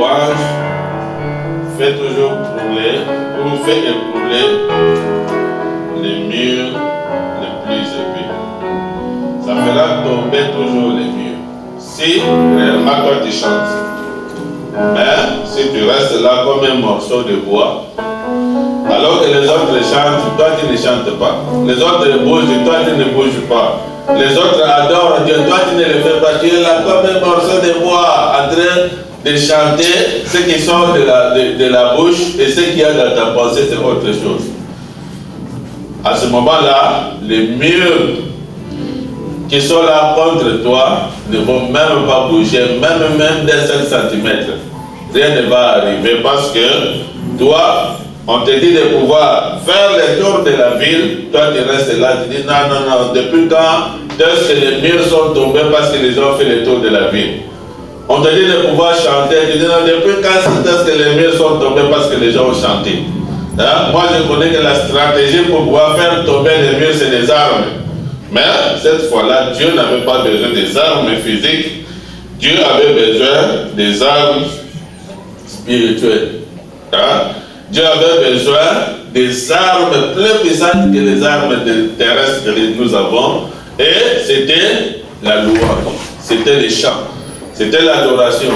louange, fait toujours brûler, ou fait ébrouler les murs les plus épais. Ça fera tomber toujours les murs. Si réellement toi tu chantes, mais si tu restes là comme un morceau de bois, alors que les autres chantent, toi tu ne chantes pas. Les autres bougent, toi tu ne bouges pas. Les autres adorent Dieu, toi tu ne le fais pas. Tu es là comme un morceau de bois en train de chanter. Ce qui sort de la bouche et ce qu'il y a dans ta pensée, c'est autre chose. À ce moment-là, les murs qui sont là contre toi ne vont même pas bouger, même d'un seul centimètre. Rien ne va arriver parce que toi, on te dit de pouvoir faire le tour de la ville, toi tu restes là, tu dis non, depuis quand est-ce que les murs sont tombés parce qu'ils ont fait le tour de la ville? On te dit de pouvoir chanter, tu dis non, depuis quand est-ce que les murs sont tombés parce que les gens ont chanté? Hein? Moi je connais que la stratégie pour pouvoir faire tomber les murs, c'est des armes. Mais cette fois-là, Dieu n'avait pas besoin des armes physiques, Dieu avait besoin des armes spirituelles. Hein? Dieu avait besoin des armes plus puissantes que les armes terrestres que nous avons. Et c'était la louange, c'était les chants, c'était l'adoration.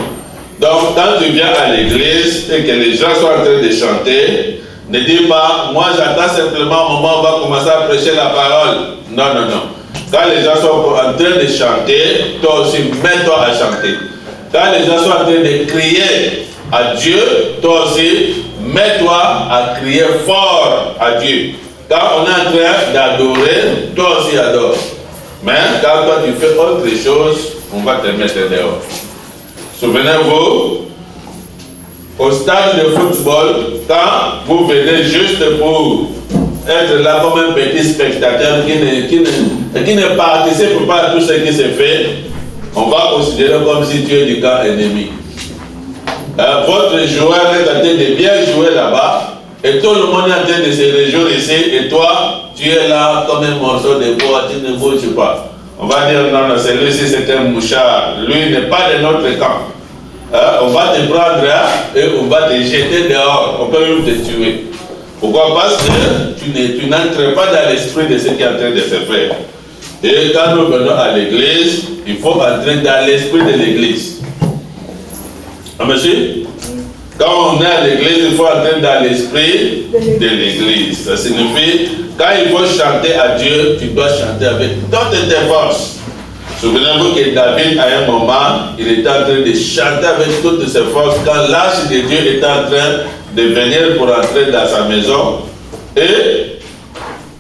Donc quand tu viens à l'église et que les gens sont en train de chanter, ne dis pas, moi j'attends simplement au moment où on va commencer à prêcher la parole. Non. Quand les gens sont en train de chanter, toi aussi mets-toi à chanter. Quand les gens sont en train de crier à Dieu, toi aussi mets-toi à crier fort à Dieu. Quand on est en train d'adorer, toi aussi adore. Mais quand toi tu fais autre chose, on va te mettre dehors. Souvenez-vous, au stade de football, quand vous venez juste pour être là comme un petit spectateur qui ne participe pas à tout ce qui se fait, on va considérer comme si tu es du camp ennemi. Votre joueur est en train de bien jouer là-bas et tout le monde est en train de se réjouir ici et toi, tu es là comme un morceau de bois, tu ne bouges pas. On va dire non, celui-ci c'est un mouchard, lui n'est pas de notre camp. On va te prendre et on va te jeter dehors, on peut même te tuer. Pourquoi? Parce que tu n'entres pas dans l'esprit de ce qui est en train de se faire. Et quand nous venons à l'église, il faut entrer dans l'esprit de l'église. Ah, monsieur? Quand on est à l'église, il faut entrer dans l'esprit de l'église. Ça signifie, quand il faut chanter à Dieu, tu dois chanter avec toutes tes forces. Souvenez-vous que David, à un moment, il était en train de chanter avec toutes ses forces quand l'ange de Dieu était en train de venir pour entrer dans sa maison. Et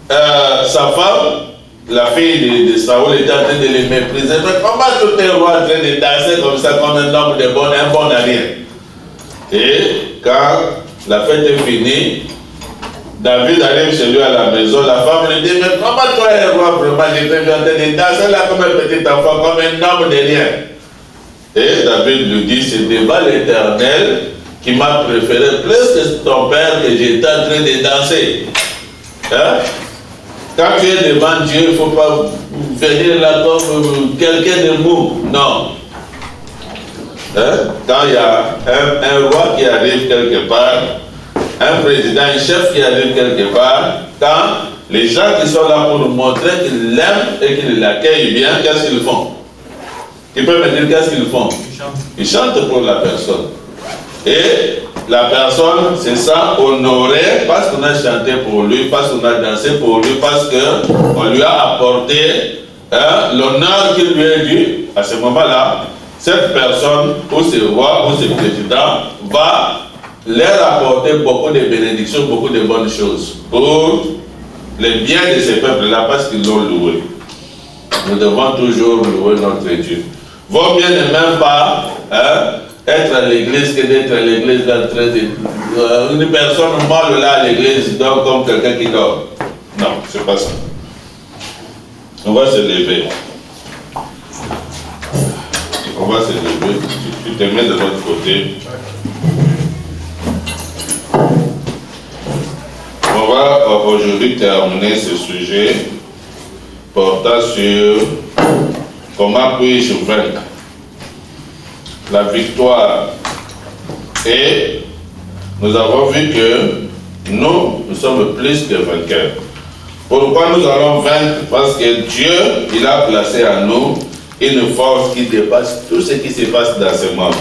sa femme, la fille de Saoul, était en train de le mépriser. Mais comment tout un roi en train de danser comme ça, comme un homme de bon, un bon à rien? Et quand la fête est finie, David arrive chez lui à la maison, la femme lui dit, mais comment toi un roi vraiment, je t'ai vu en train de danser là comme un petit enfant, comme un homme de rien? Et David lui dit, c'est devant l'Éternel qui m'a préféré plus que ton père que j'étais en train de danser. Hein? Quand tu es devant Dieu, il ne faut pas venir là comme quelqu'un de mou. Non. Hein? Quand il y a un roi qui arrive quelque part, un président, un chef qui arrive quelque part, quand les gens qui sont là pour nous montrer qu'ils l'aiment et qu'ils l'accueillent bien, qu'est-ce qu'ils font? Ils peuvent me dire qu'est-ce qu'ils font? Ils chantent pour la personne. Et la personne, c'est ça, honoré parce qu'on a chanté pour lui, parce qu'on a dansé pour lui, parce qu'on lui a apporté l'honneur qui lui est dû. À ce moment-là, cette personne, ou ce roi, ou ce président, va leur apporter beaucoup de bénédictions, beaucoup de bonnes choses pour le bien de ces peuples-là parce qu'ils l'ont loué. Nous devons toujours louer notre Dieu. Vaut mieux ne même pas être à l'église que d'être à l'église en train de... une personne morte là à l'église dort comme quelqu'un qui dort. Non, c'est pas ça. On va se lever. On va se lever. Tu te mets de l'autre côté. On va aujourd'hui terminer ce sujet portant sur comment puis-je vaincre. La victoire Et nous avons vu que nous sommes plus que vainqueurs. Pourquoi nous allons vaincre? Parce que Dieu, il a placé en nous une force qui dépasse tout ce qui se passe dans ce monde.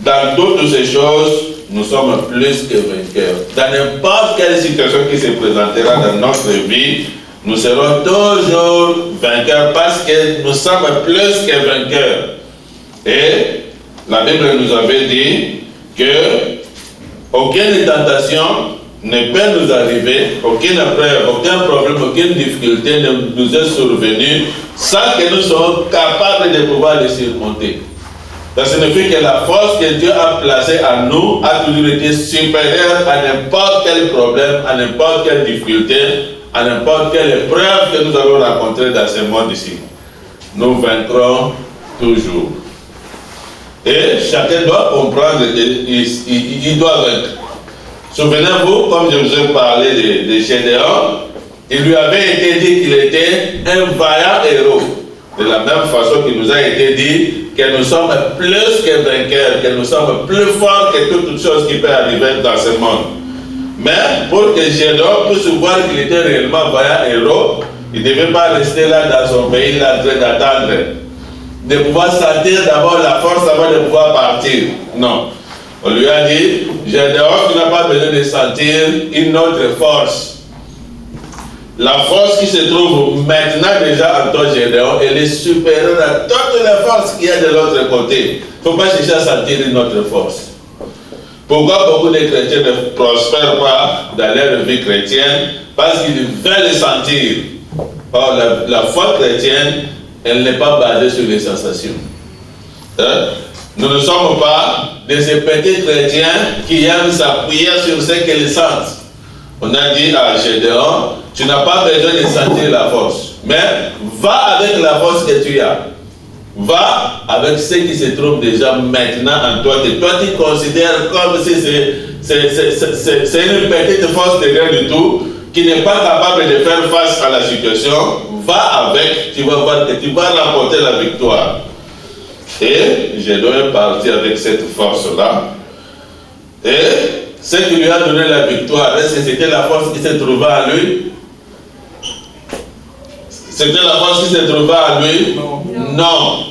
Dans toutes ces choses, nous sommes plus que vainqueurs. Dans n'importe quelle situation qui se présentera dans notre vie, nous serons toujours vainqueurs parce que nous sommes plus que vainqueurs. Et la Bible nous avait dit que aucune tentation ne peut nous arriver, aucune épreuve, aucun problème, aucune difficulté ne nous est survenue sans que nous soyons capables de pouvoir les surmonter. Ça signifie que la force que Dieu a placée en nous a toujours été supérieure à n'importe quel problème, à n'importe quelle difficulté, à n'importe quelle épreuve que nous allons rencontrer dans ce monde ici. Nous vaincrons toujours. Et chacun doit comprendre qu'il doit vaincre. Souvenez-vous, comme je vous ai parlé de Gédéon, il lui avait été dit qu'il était un vaillant héros. De la même façon qu'il nous a été dit que nous sommes plus que vainqueurs, que nous sommes plus forts que toutes choses qui peuvent arriver dans ce monde. Mais pour que Gédéon puisse voir qu'il était réellement vaillant héros, il ne devait pas rester là dans son pays, là, en train d'attendre. De pouvoir sentir d'abord la force avant de pouvoir partir. Non. On lui a dit, Gédéon, tu n'as pas besoin de sentir une autre force. La force qui se trouve maintenant déjà en toi, Gédéon, elle est supérieure à toutes les forces qu'il y a de l'autre côté. Il ne faut pas chercher à sentir une autre force. Pourquoi beaucoup de chrétiens ne prospèrent pas dans leur vie chrétienne? Parce qu'ils veulent le sentir. Or, la foi chrétienne, elle n'est pas basée sur les sensations. Nous ne sommes pas de ces petits chrétiens qui aiment s'appuyer sur ce qu'ils sentent. On a dit à Gédéon, tu n'as pas besoin de sentir la force, mais va avec la force que tu as. Va avec ce qui se trouve déjà maintenant en toi, que toi tu considères comme si c'est une petite force de rien du tout, qui n'est pas capable de faire face à la situation. Va avec, tu vas voir que tu vas remporter la victoire. Et Gédéon est parti avec cette force-là. Et ce qui lui a donné la victoire, c'était la force qui se trouvait en lui. C'était la force qui se trouvait en lui? Non.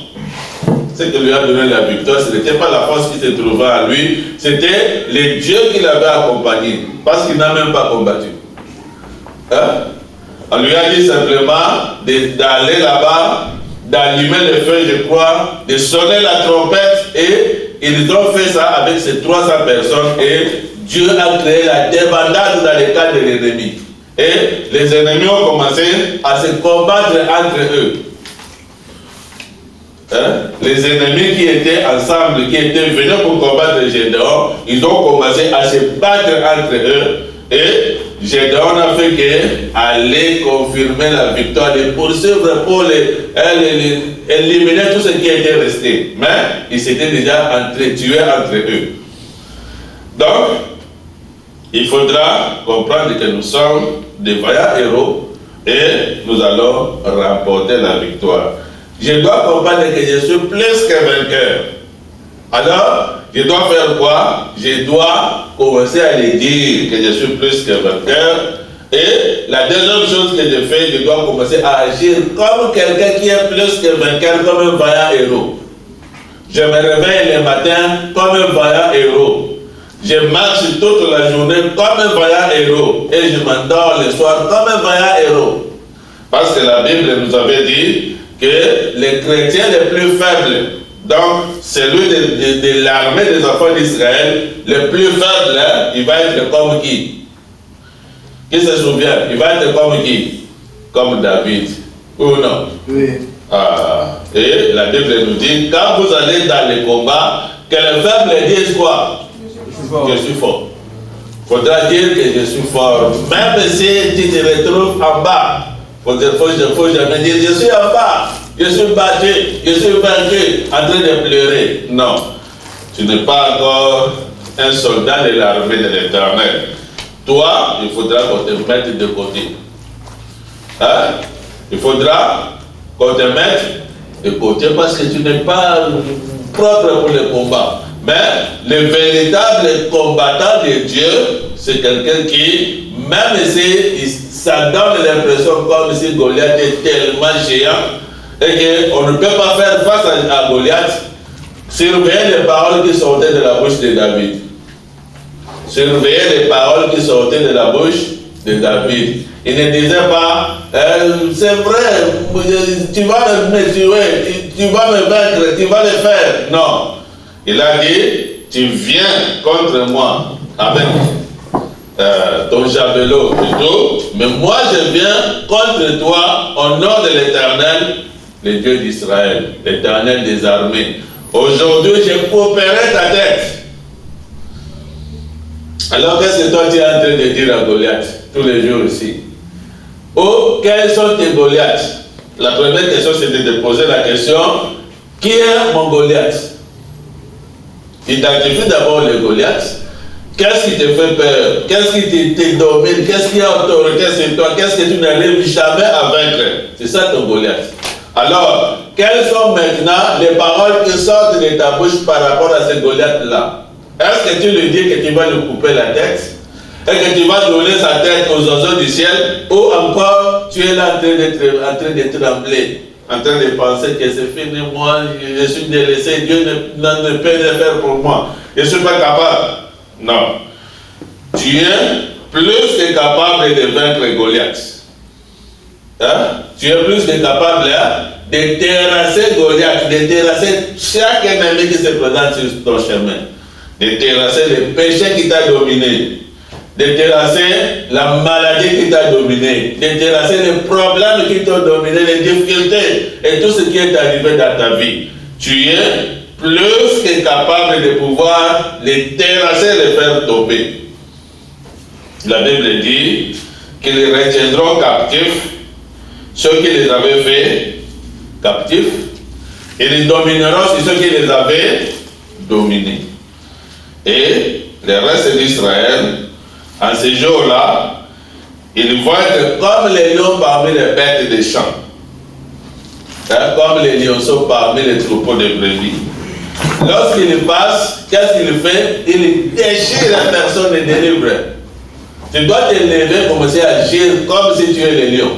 Ce qui lui a donné la victoire, ce n'était pas la force qui se trouvait en lui, c'était le Dieu qui l'avait accompagné. Parce qu'il n'a même pas combattu. On lui a dit simplement d'aller là-bas, d'allumer le feu, je crois, de sonner la trompette, et ils ont fait ça avec ces 300 personnes, et Dieu a créé la débandade dans les cas de l'ennemi. Et les ennemis ont commencé à se combattre entre eux. Les ennemis qui étaient ensemble, qui étaient venus pour combattre Gédéon, ils ont commencé à se battre entre eux. Et Gédéon n'a fait qu'aller confirmer la victoire, de poursuivre pour éliminer tout ce qui était resté. Mais ils s'étaient déjà entretués entre eux. Donc, il faudra comprendre que nous sommes des vaillants héros et nous allons remporter la victoire. Je dois comprendre que je suis plus que vainqueur. Alors, je dois faire quoi? Je dois commencer à lui dire que je suis plus que vainqueur. Et la deuxième chose que je fais, je dois commencer à agir comme quelqu'un qui est plus que vainqueur, comme un vaillant héros. Je me réveille le matin comme un vaillant héros. Je marche toute la journée comme un vaillant héros. Et je m'endors le soir comme un vaillant héros. Parce que la Bible nous avait dit que les chrétiens les plus faibles, donc celui de l'armée des enfants d'Israël, le plus faible, il va être comme qui? Qui se souvient? Il va être comme qui? Comme David. Ou non? Oui. Et la Bible nous dit, quand vous allez dans les combats, que les faibles disent quoi? Je suis fort. Il faudra dire que je suis fort. Même si tu te retrouves en bas, il ne faut jamais dire je suis en bas, je suis battu, je suis vaincu, en train de pleurer. Non. Tu n'es pas encore un soldat de l'armée de l'Éternel. Toi, il faudra qu'on te mette de côté. Il faudra qu'on te mette de côté parce que tu n'es pas propre pour le combat. Mais le véritable combattant de Dieu, c'est quelqu'un qui, même si ça donne l'impression comme si Goliath est tellement géant et qu'on ne peut pas faire face à Goliath, surveillez les paroles qui sortaient de la bouche de David. Surveillez les paroles qui sortaient de la bouche de David. Il ne disait pas, c'est vrai, tu vas me tuer, tu vas me vaincre, tu vas le faire. Non. Il a dit, tu viens contre moi avec ton javelot et tout, mais moi je viens contre toi au nom de l'Éternel, le Dieu d'Israël, l'Éternel des armées. Aujourd'hui, je couperai ta tête. Alors qu'est-ce que toi tu es en train de dire à Goliath tous les jours ici? Oh, quels sont tes Goliaths? La première question, c'était de poser la question, qui est mon Goliath? Identifie d'abord le Goliath. Qu'est-ce qui te fait peur? Qu'est-ce qui te domine? Qu'est-ce qui a autorité sur toi? Qu'est-ce que tu n'arrives jamais à vaincre? C'est ça ton Goliath. Alors, quelles sont maintenant les paroles qui sortent de ta bouche par rapport à ce Goliath-là? Est-ce que tu lui dis que tu vas lui couper la tête? Et que tu vas donner sa tête aux oiseaux du ciel? Ou encore, tu es là en train de trembler, en train de penser que c'est fini, moi, je suis délaissé, Dieu ne peut le faire pour moi. Je ne suis pas capable. Non. Tu es plus que capable de vaincre Goliath. Hein? Tu es plus que capable de terrasser Goliath, de terrasser chaque ennemi qui se présente sur ton chemin. De terrasser le péché qui t'a dominé. De terrasser la maladie qui t'a dominé, de terrasser les problèmes qui t'ont dominé, les difficultés et tout ce qui est arrivé dans ta vie. Tu es plus que capable de pouvoir les terrasser, les faire tomber. La Bible dit qu'ils retiendront captifs ceux qui les avaient fait captifs et les domineront sur ceux qui les avaient dominés. Et le reste d'Israël, en ce jour-là, ils vont être comme les lions parmi les bêtes des champs. Comme les lionceaux parmi les troupeaux de brebis. Lorsqu'il passe, qu'est-ce qu'il fait? Il déchire la personne et délivre. Tu dois te lever, commencer à agir comme si tu es le lion.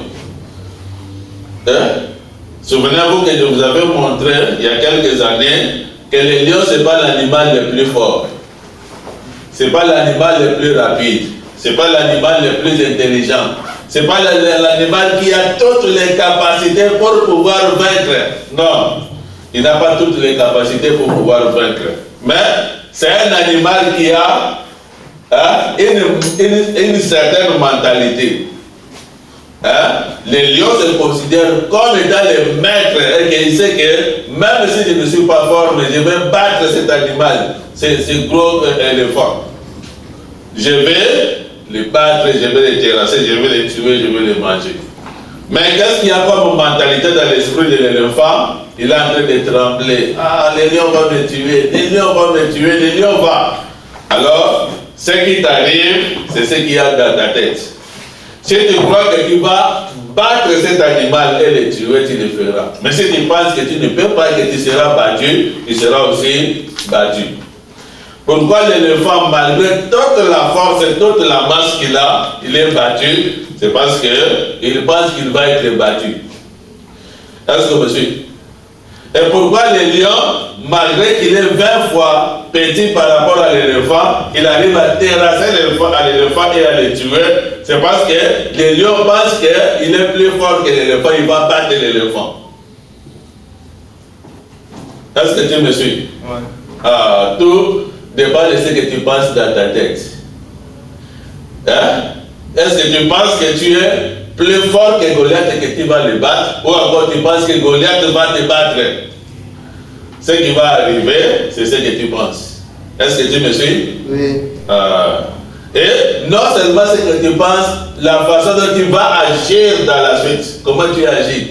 Souvenez-vous que je vous avais montré il y a quelques années que le lion, ce n'est pas l'animal le plus fort. Ce n'est pas l'animal le plus rapide. Ce n'est pas l'animal le plus intelligent. Ce n'est pas l'animal qui a toutes les capacités pour pouvoir vaincre. Non, il n'a pas toutes les capacités pour pouvoir vaincre. Mais c'est un animal qui a une certaine mentalité. Le lion se considère comme étant le maître et qu'il sait que même si je ne suis pas fort, mais je vais battre cet animal, ce gros éléphant. Je vais les battre, je vais les terrasser, je vais les tuer, je vais les manger. Mais qu'est-ce qu'il y a comme mentalité dans l'esprit de l'éléphant? Il est en train de trembler. Ah, les lions vont me tuer, les lions vont me tuer, les lions vont. Alors, ce qui t'arrive, c'est ce qu'il y a dans ta tête. Si tu crois que tu vas battre cet animal et le tuer, tu le feras. Mais si tu penses que tu ne peux pas, que tu seras battu, tu seras aussi battu. Pourquoi l'éléphant, malgré toute la force et toute la masse qu'il a, il est battu? C'est parce qu'il pense qu'il va être battu. Est-ce que vous suivez? Et pourquoi le lion, malgré qu'il est 20 fois petit par rapport à l'éléphant, il arrive à terrasser l'éléphant et à le tuer? C'est parce que le lion pense qu'il est plus fort que l'éléphant, il va battre l'éléphant. Est-ce que tu me suis? Ouais. Tout dépend de ce que tu penses dans ta tête. Est-ce que tu penses que tu es plus fort que Goliath et que tu vas le battre? Ou encore tu penses que Goliath va te battre? Ce qui va arriver, c'est ce que tu penses. Est-ce que tu me suis? Oui. Et non seulement ce que tu penses, la façon dont tu vas agir dans la suite. Comment tu agis?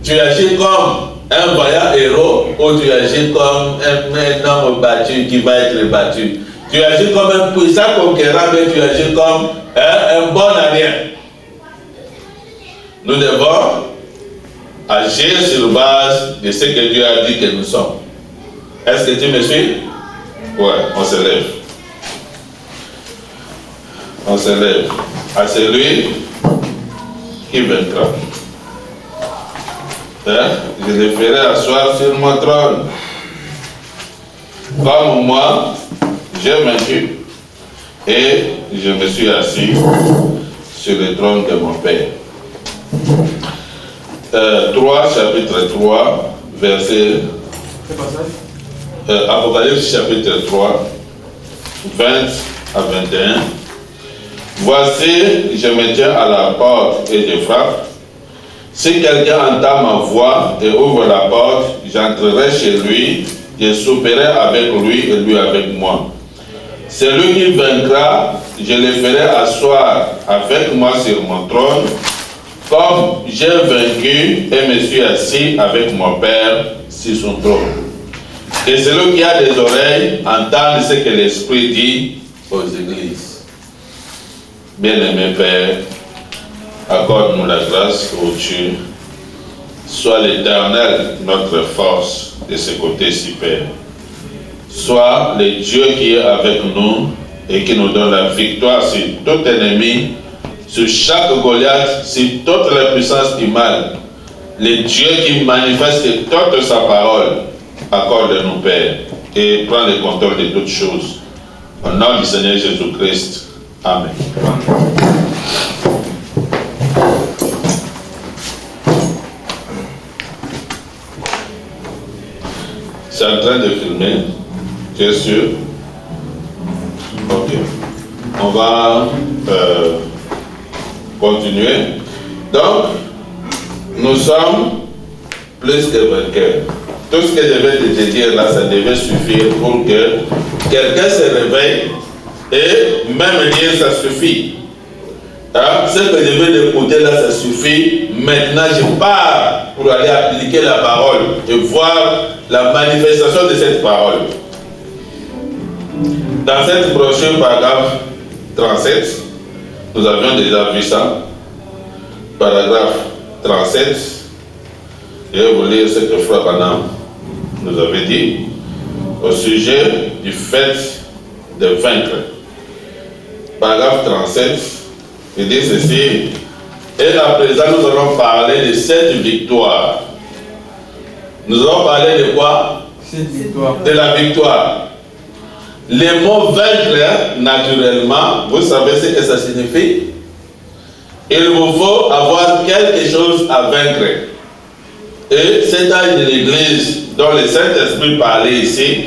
Tu agis comme un vaillant héros ou tu agis comme un homme battu qui va être battu? Tu agis comme un puissant conquérant, mais tu agis comme un bon allié. Nous devons agir sur base de ce que Dieu a dit que nous sommes. Est-ce que tu me suis? Ouais, on se lève. On se lève. À celui qui vaincra. Hein? Je le ferai asseoir sur mon trône. Comme moi, j'ai vaincu et je me suis assis sur le trône de mon Père. 3, chapitre 3, verset... Apocalypse chapitre 3, 20 à 21. Voici, je me tiens à la porte et je frappe. Si quelqu'un entend ma voix et ouvre la porte, j'entrerai chez lui, je souperai avec lui et lui avec moi. Celui qui vaincra, je le ferai asseoir avec moi sur mon trône, comme j'ai vaincu et me suis assis avec mon Père sur son trône. Et celui qui a des oreilles, entende ce que l'Esprit dit aux églises. Bien-aimé Père, accorde-nous la grâce où tu sois l'Éternel, notre force de ce côté super. Sois le Dieu qui est avec nous et qui nous donne la victoire sur tout ennemi, sur chaque Goliath, sur toute la puissance du mal. Le Dieu qui manifeste toute sa parole. Accorde-nous, Père, et prends le contrôle de toutes choses. Au nom du Seigneur Jésus-Christ. Amen. C'est en train de filmer. Tu es sûr? Ok. On va continuer. Donc, nous sommes plus que vainqueurs. Tout ce que je vais te dire là, ça devait suffire pour que quelqu'un se réveille et même dire ça suffit. Hein? Ce que je vais écouter là, ça suffit. Maintenant, je pars pour aller appliquer la parole et voir la manifestation de cette parole. Dans cette brochure, paragraphe 37, nous avions déjà vu ça. Paragraphe 37, je vais vous lire ce que Frère Branham nous avait dit au sujet du fait de vaincre. Paragraphe 37, il dit ceci. Et à présent, nous allons parler de cette victoire. Nous allons parler de quoi? De la victoire. Le mot vaincre, naturellement, vous savez ce que ça signifie? Il vous faut avoir quelque chose à vaincre. Et cet âge de l'Église dont le Saint-Esprit parlait ici,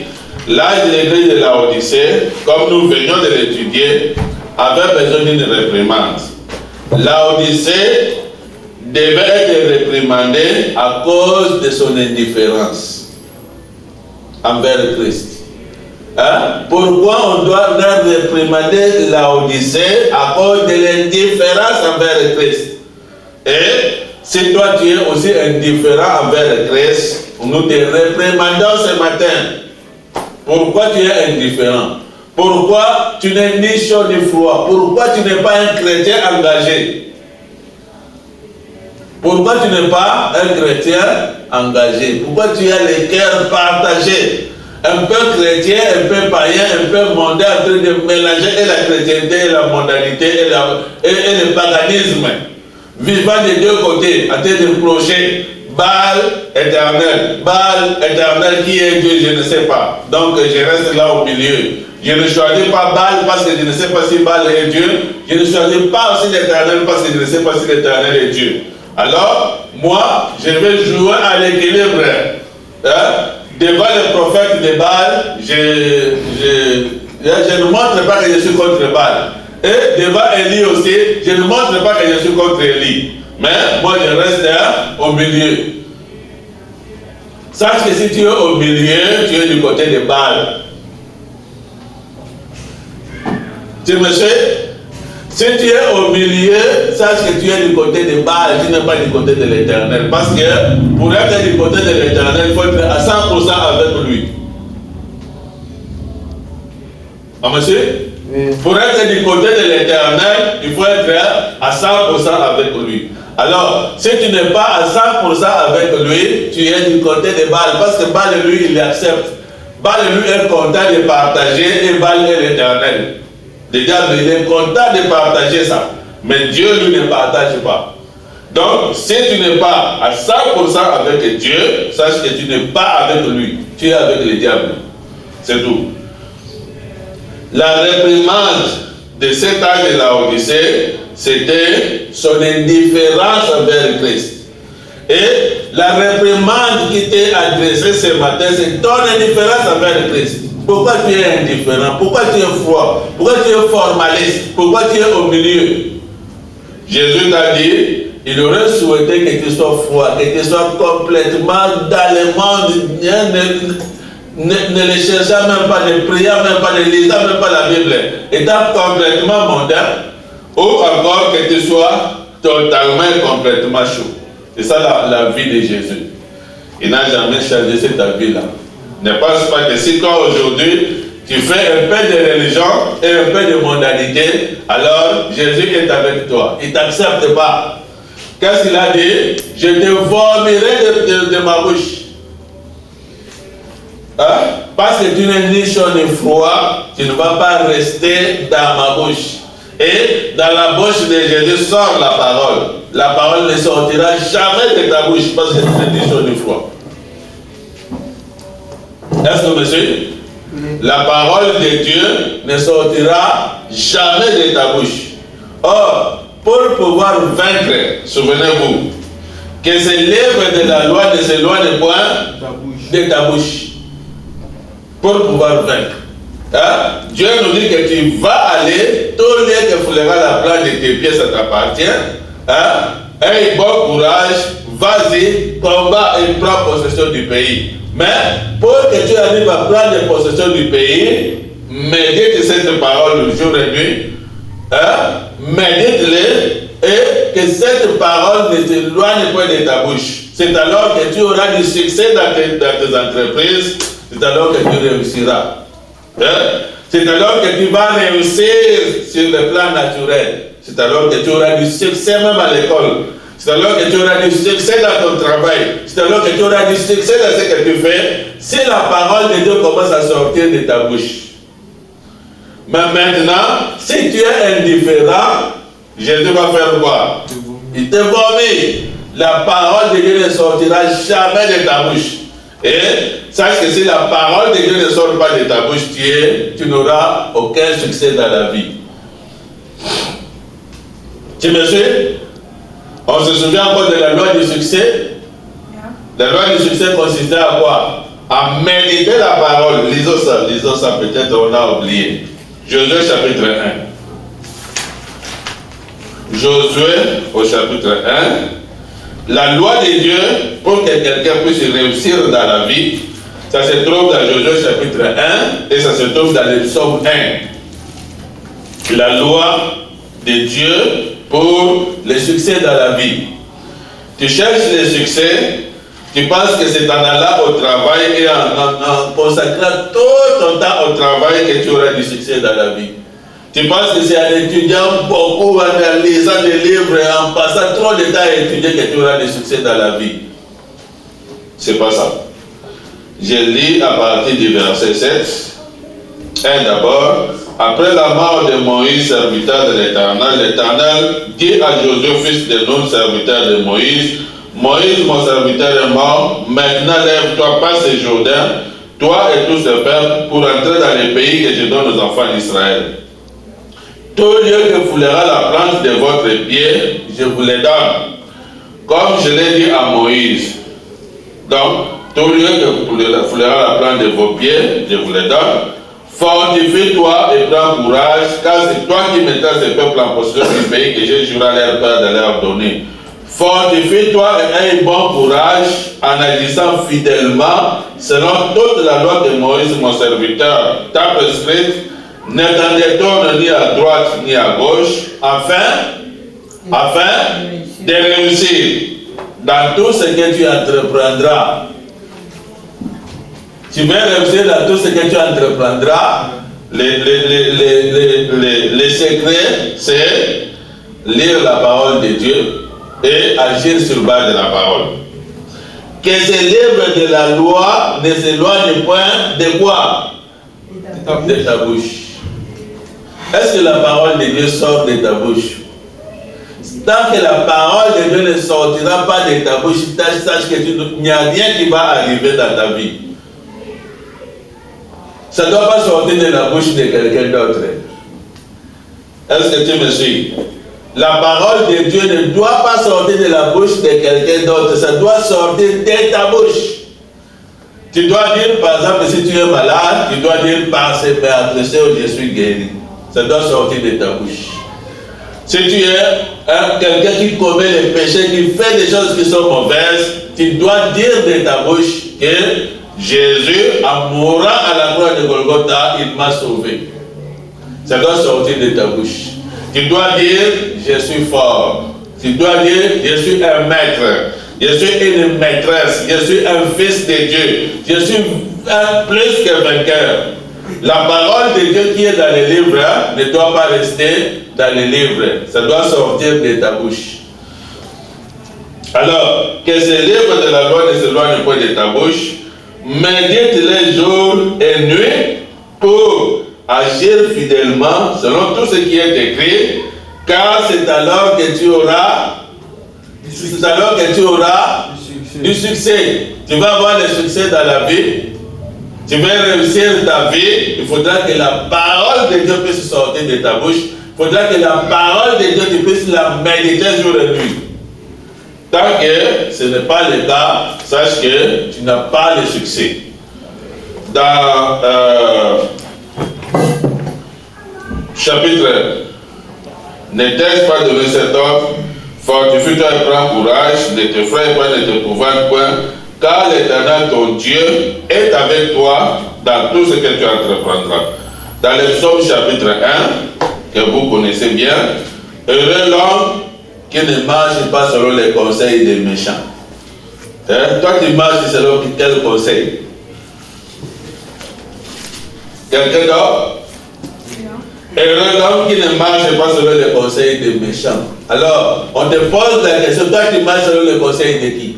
l'âge de l'Église de Laodicée, comme nous venions de l'étudier, avait besoin d'une réprimande. Laodicée devait être réprimandée à cause de son indifférence envers Christ. Hein? Pourquoi on doit réprimander Laodicée? À cause de l'indifférence envers Christ. Et si toi tu es aussi indifférent envers Christ, nous te réprimandons ce matin. Pourquoi tu es indifférent? Pourquoi tu n'es ni chaud ni froid? Pourquoi tu n'es pas un chrétien engagé? Pourquoi tu n'es pas un chrétien engagé? Pourquoi tu as les cœurs partagés? Un peu chrétien, un peu païen, un peu mondain, en train de mélanger et la chrétienté et la mondanité et le paganisme. Vivant des deux côtés, en train de projeter Baal éternel qui est Dieu, je ne sais pas. Donc je reste là au milieu. Je ne choisis pas Baal parce que je ne sais pas si Baal est Dieu. Je ne choisis pas aussi l'Éternel parce que je ne sais pas si l'Éternel est Dieu. Alors, moi, je vais jouer à l'équilibre. Hein? Devant les prophètes de Baal, je ne montre pas que je suis contre Baal. Et devant Élie aussi, je ne montre pas que je suis contre Élie. Mais moi, je reste au milieu. Sache que si tu es au milieu, tu es du côté de Baal. Tu me sais? Si tu es au milieu, sache que tu es du côté de Baal, tu n'es pas du côté de l'Éternel. Parce que pour être du côté de l'Éternel, il faut être à 100% avec lui. Ah, monsieur? Oui. Pour être du côté de l'Éternel, il faut être à 100% avec lui. Alors, si tu n'es pas à 100% avec lui, tu es du côté de Baal. Parce que Baal, lui, il accepte. Baal lui est content de partager et Baal est l'Éternel. Le diable, il est content de partager ça. Mais Dieu, lui, ne partage pas. Donc, si tu n'es pas à 100% avec Dieu, sache que tu n'es pas avec lui. Tu es avec le diable. C'est tout. La réprimande de cet âge de la Odyssée, c'était son indifférence envers Christ. Et la réprimande qui t'est adressée ce matin, c'est ton indifférence envers Christ. Pourquoi tu es indifférent? Pourquoi tu es froid? Pourquoi tu es formaliste? Pourquoi tu es au milieu? Jésus t'a dit, il aurait souhaité que tu sois froid, que tu sois complètement dans le monde, ne le cherchant même pas, ne priant même pas, ne lisant même pas la Bible, étant complètement mondain, ou encore que tu sois totalement et complètement chaud. C'est ça la vie de Jésus. Il n'a jamais changé cette vie-là. Ne pense pas que si toi aujourd'hui, tu fais un peu de religion et un peu de mondanité, alors Jésus est avec toi. Il ne t'accepte pas. Qu'est-ce qu'il a dit? Je te vomirai de ma bouche. Hein? Parce que tu n'es ni chaud ni froid, tu ne vas pas rester dans ma bouche. Et dans la bouche de Jésus sort la parole. La parole ne sortira jamais de ta bouche parce que tu n'es ni chaud ni froid. Est-ce que monsieur? La parole de Dieu ne sortira jamais de ta bouche. Or, pour pouvoir vaincre, souvenez-vous, que ces lèvres de la loi ne s'éloignent point de ta bouche. Pour pouvoir vaincre. Hein? Dieu nous dit que tu vas aller, tout lieu que foulera la plante de tes pieds, ça t'appartient. Hein? Aie bon courage, vas-y, combat et prends possession du pays. Mais pour que tu arrives à prendre possession du pays, médite cette parole le jour et nuit. Hein? Médite-les et que cette parole ne s'éloigne pas de ta bouche. C'est alors que tu auras du succès dans tes entreprises. C'est alors que tu réussiras. Hein? C'est alors que tu vas réussir sur le plan naturel. C'est alors que tu auras du succès même à l'école. C'est alors que tu auras du succès dans ton travail. C'est alors que tu auras du succès dans ce que tu fais. Si la parole de Dieu commence à sortir de ta bouche. Mais maintenant, si tu es indifférent, Jésus va faire quoi? Il te vomit. La parole de Dieu ne sortira jamais de ta bouche. Et sache que si la parole de Dieu ne sort pas de ta bouche, tu n'auras aucun succès dans la vie. Tu me suis? On se souvient encore de la loi du succès? La loi du succès consistait à quoi? À méditer la parole. Lisons ça, peut-être on a oublié. Josué chapitre 1. Josué au chapitre 1. La loi de Dieu, pour que quelqu'un puisse réussir dans la vie, ça se trouve dans Josué chapitre 1 et ça se trouve dans le psaume 1. La loi de Dieu pour le succès dans la vie. Tu cherches le succès, tu penses que c'est en allant au travail et en consacrant tout ton temps au travail que tu auras du succès dans la vie. Tu penses que c'est en étudiant beaucoup, en lisant des livres, en passant trop de temps à étudier que tu auras du succès dans la vie. C'est pas ça. Je lis à partir du verset 7. Et d'abord, après la mort de Moïse, serviteur de l'Éternel, l'Éternel dit à Josué, fils de Nun, serviteur de Moïse, Moïse, mon serviteur est mort, maintenant lève-toi, passe le Jourdain, toi et tout ce peuple, pour entrer dans le pays que je donne aux enfants d'Israël. Tout lieu que foulera la plante de votre pied, je vous le donne, comme je l'ai dit à Moïse. Donc, tout lieu que foulera la plante de vos pieds, je vous le donne. Fortifie-toi et prends courage, car c'est toi qui mettras ce peuple en possession du pays que j'ai juré à leur père de leur donner. Fortifie-toi et aie bon courage en agissant fidèlement selon toute la loi de Moïse, mon serviteur, t'a prescrite. Ne t'en détourne ni à droite ni à gauche, afin de réussir dans tout ce que tu entreprendras. Tu veux réussir dans tout ce que tu entreprendras. Les secrets, c'est lire la parole de Dieu et agir sur base de la parole. que ces livres de la loi ne s'éloignent point de quoi? De ta bouche. Est-ce que la parole de Dieu sort de ta bouche? Tant que la parole de Dieu ne sortira pas de ta bouche, sache qu'il n'y a rien qui va arriver dans ta vie. Ça ne doit pas sortir de la bouche de quelqu'un d'autre. Est-ce que tu me suis? La parole de Dieu ne doit pas sortir de la bouche de quelqu'un d'autre. Ça doit sortir de ta bouche. Tu dois dire, par exemple, si tu es malade, tu dois dire, par ses pères, je suis guéri. Ça doit sortir de ta bouche. Si tu es quelqu'un qui commet les péchés, qui fait des choses qui sont mauvaises, tu dois dire de ta bouche que Jésus, en mourant à la croix de Golgotha, il m'a sauvé. Ça doit sortir de ta bouche. Tu dois dire, je suis fort. Tu dois dire, je suis un maître. Je suis une maîtresse. Je suis un fils de Dieu. Je suis plus que vainqueur. La parole de Dieu qui est dans les livres ne doit pas rester dans les livres. Ça doit sortir de ta bouche. Alors, que ces livres de la loi ne s'éloignent pas de ta bouche, médite-les jour et nuit pour agir fidèlement selon tout ce qui est écrit, car c'est alors que tu auras du succès. Tu vas avoir le succès dans la vie. Tu veux réussir ta vie, il faudra que la parole de Dieu puisse sortir de ta bouche. Il faudra que la parole de Dieu, tu puisses la méditer jour et nuit. Tant que ce n'est pas le cas, sache que tu n'as pas le succès. Dans chapitre, n'était-ce pas donné cet ordre? Fortifie-toi et prends courage, ne te fraye pas, ne te provoque point, car l'Éternel ton Dieu est avec toi dans tout ce que tu entreprendras. Dans le psaume chapitre 1, que vous connaissez bien, heureux l'homme qui ne marche pas selon les conseils des méchants. Toi tu marches selon quel conseil? Quelqu'un d'autre? Heureux l'homme qui ne marche pas selon les conseils des méchants. Alors, on te pose la question, toi tu marches selon les conseils de qui?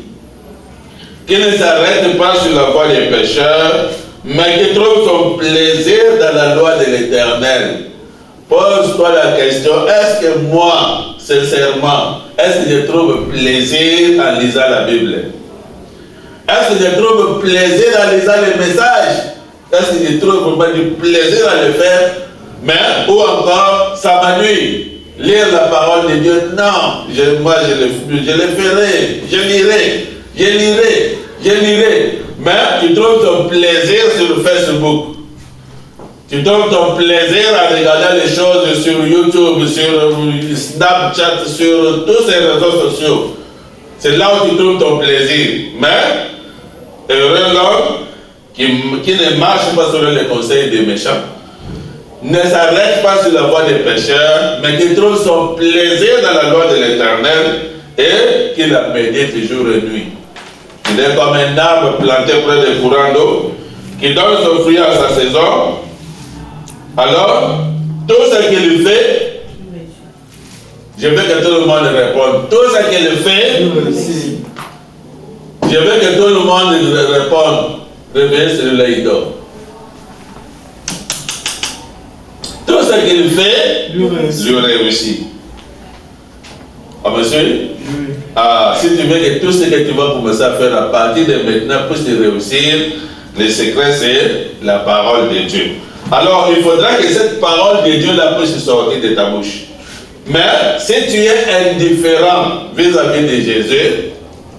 Qui ne s'arrête pas sur la voie des pécheurs, mais qui trouve son plaisir dans la loi de l'Éternel. Pose-toi la question, est-ce que moi, sincèrement, est-ce que je trouve plaisir en lisant la Bible? Est-ce que je trouve plaisir en lisant les messages? Est-ce que je trouve vraiment du plaisir à le faire? Mais, ou encore, ça m'ennuie. Lire la parole de Dieu, non, moi je le ferai, je lirai. Mais tu trouves ton plaisir sur Facebook. Tu trouves ton plaisir à regarder les choses sur YouTube, sur Snapchat, sur tous ces réseaux sociaux. C'est là où tu trouves ton plaisir. Mais, heureux l'homme qui ne marche pas selon les conseils des méchants, ne s'arrête pas sur la voie des pécheurs, mais qui trouve son plaisir dans la loi de l'Éternel et qui la médite jour et nuit. Il est comme un arbre planté près des courants d'eau, qui donne son fruit à sa saison. Alors, tout ce qu'il fait, je veux que tout le monde réponde. Tout ce qu'il fait, je veux que tout le monde réponde. Réveillez celui-là, il dort. Tout ce qu'il fait, lui réussit. Ah, monsieur? Oui. Ah, si tu veux que tout ce que tu vas commencer à faire à partir de maintenant puisse te réussir, le secret c'est la parole de Dieu. Alors, il faudra que cette parole de Dieu la puisse sortir de ta bouche. Mais si tu es indifférent vis-à-vis de Jésus,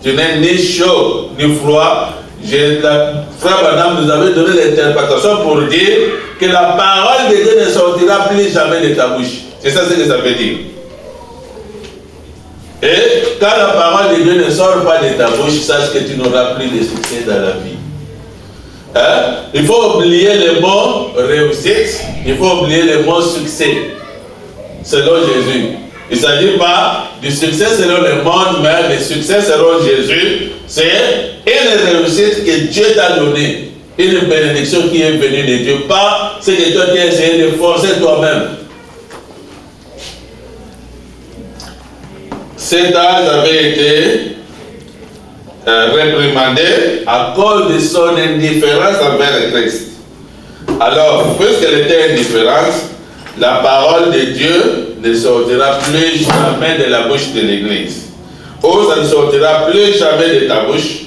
tu n'es ni chaud ni froid. Frère Madame nous avait donné l'interprétation pour dire que la parole de Dieu ne sortira plus jamais de ta bouche. C'est ça ce que ça veut dire. Et quand la parole de Dieu ne sort pas de ta bouche, sache que tu n'auras plus de succès dans la vie. Il faut oublier le mot réussite, il faut oublier le mot succès, selon Jésus. Il ne s'agit pas du succès selon le monde, mais le succès selon Jésus, c'est une réussite que Dieu t'a donnée, une bénédiction qui est venue de Dieu, pas ce que toi tu as essayé de forcer toi-même. Cet âge avait été réprimandé à cause de son indifférence envers le Christ. Alors, puisqu'elle était indifférente, la parole de Dieu ne sortira plus jamais de la bouche de l'Église. Ou ça ne sortira plus jamais de ta bouche.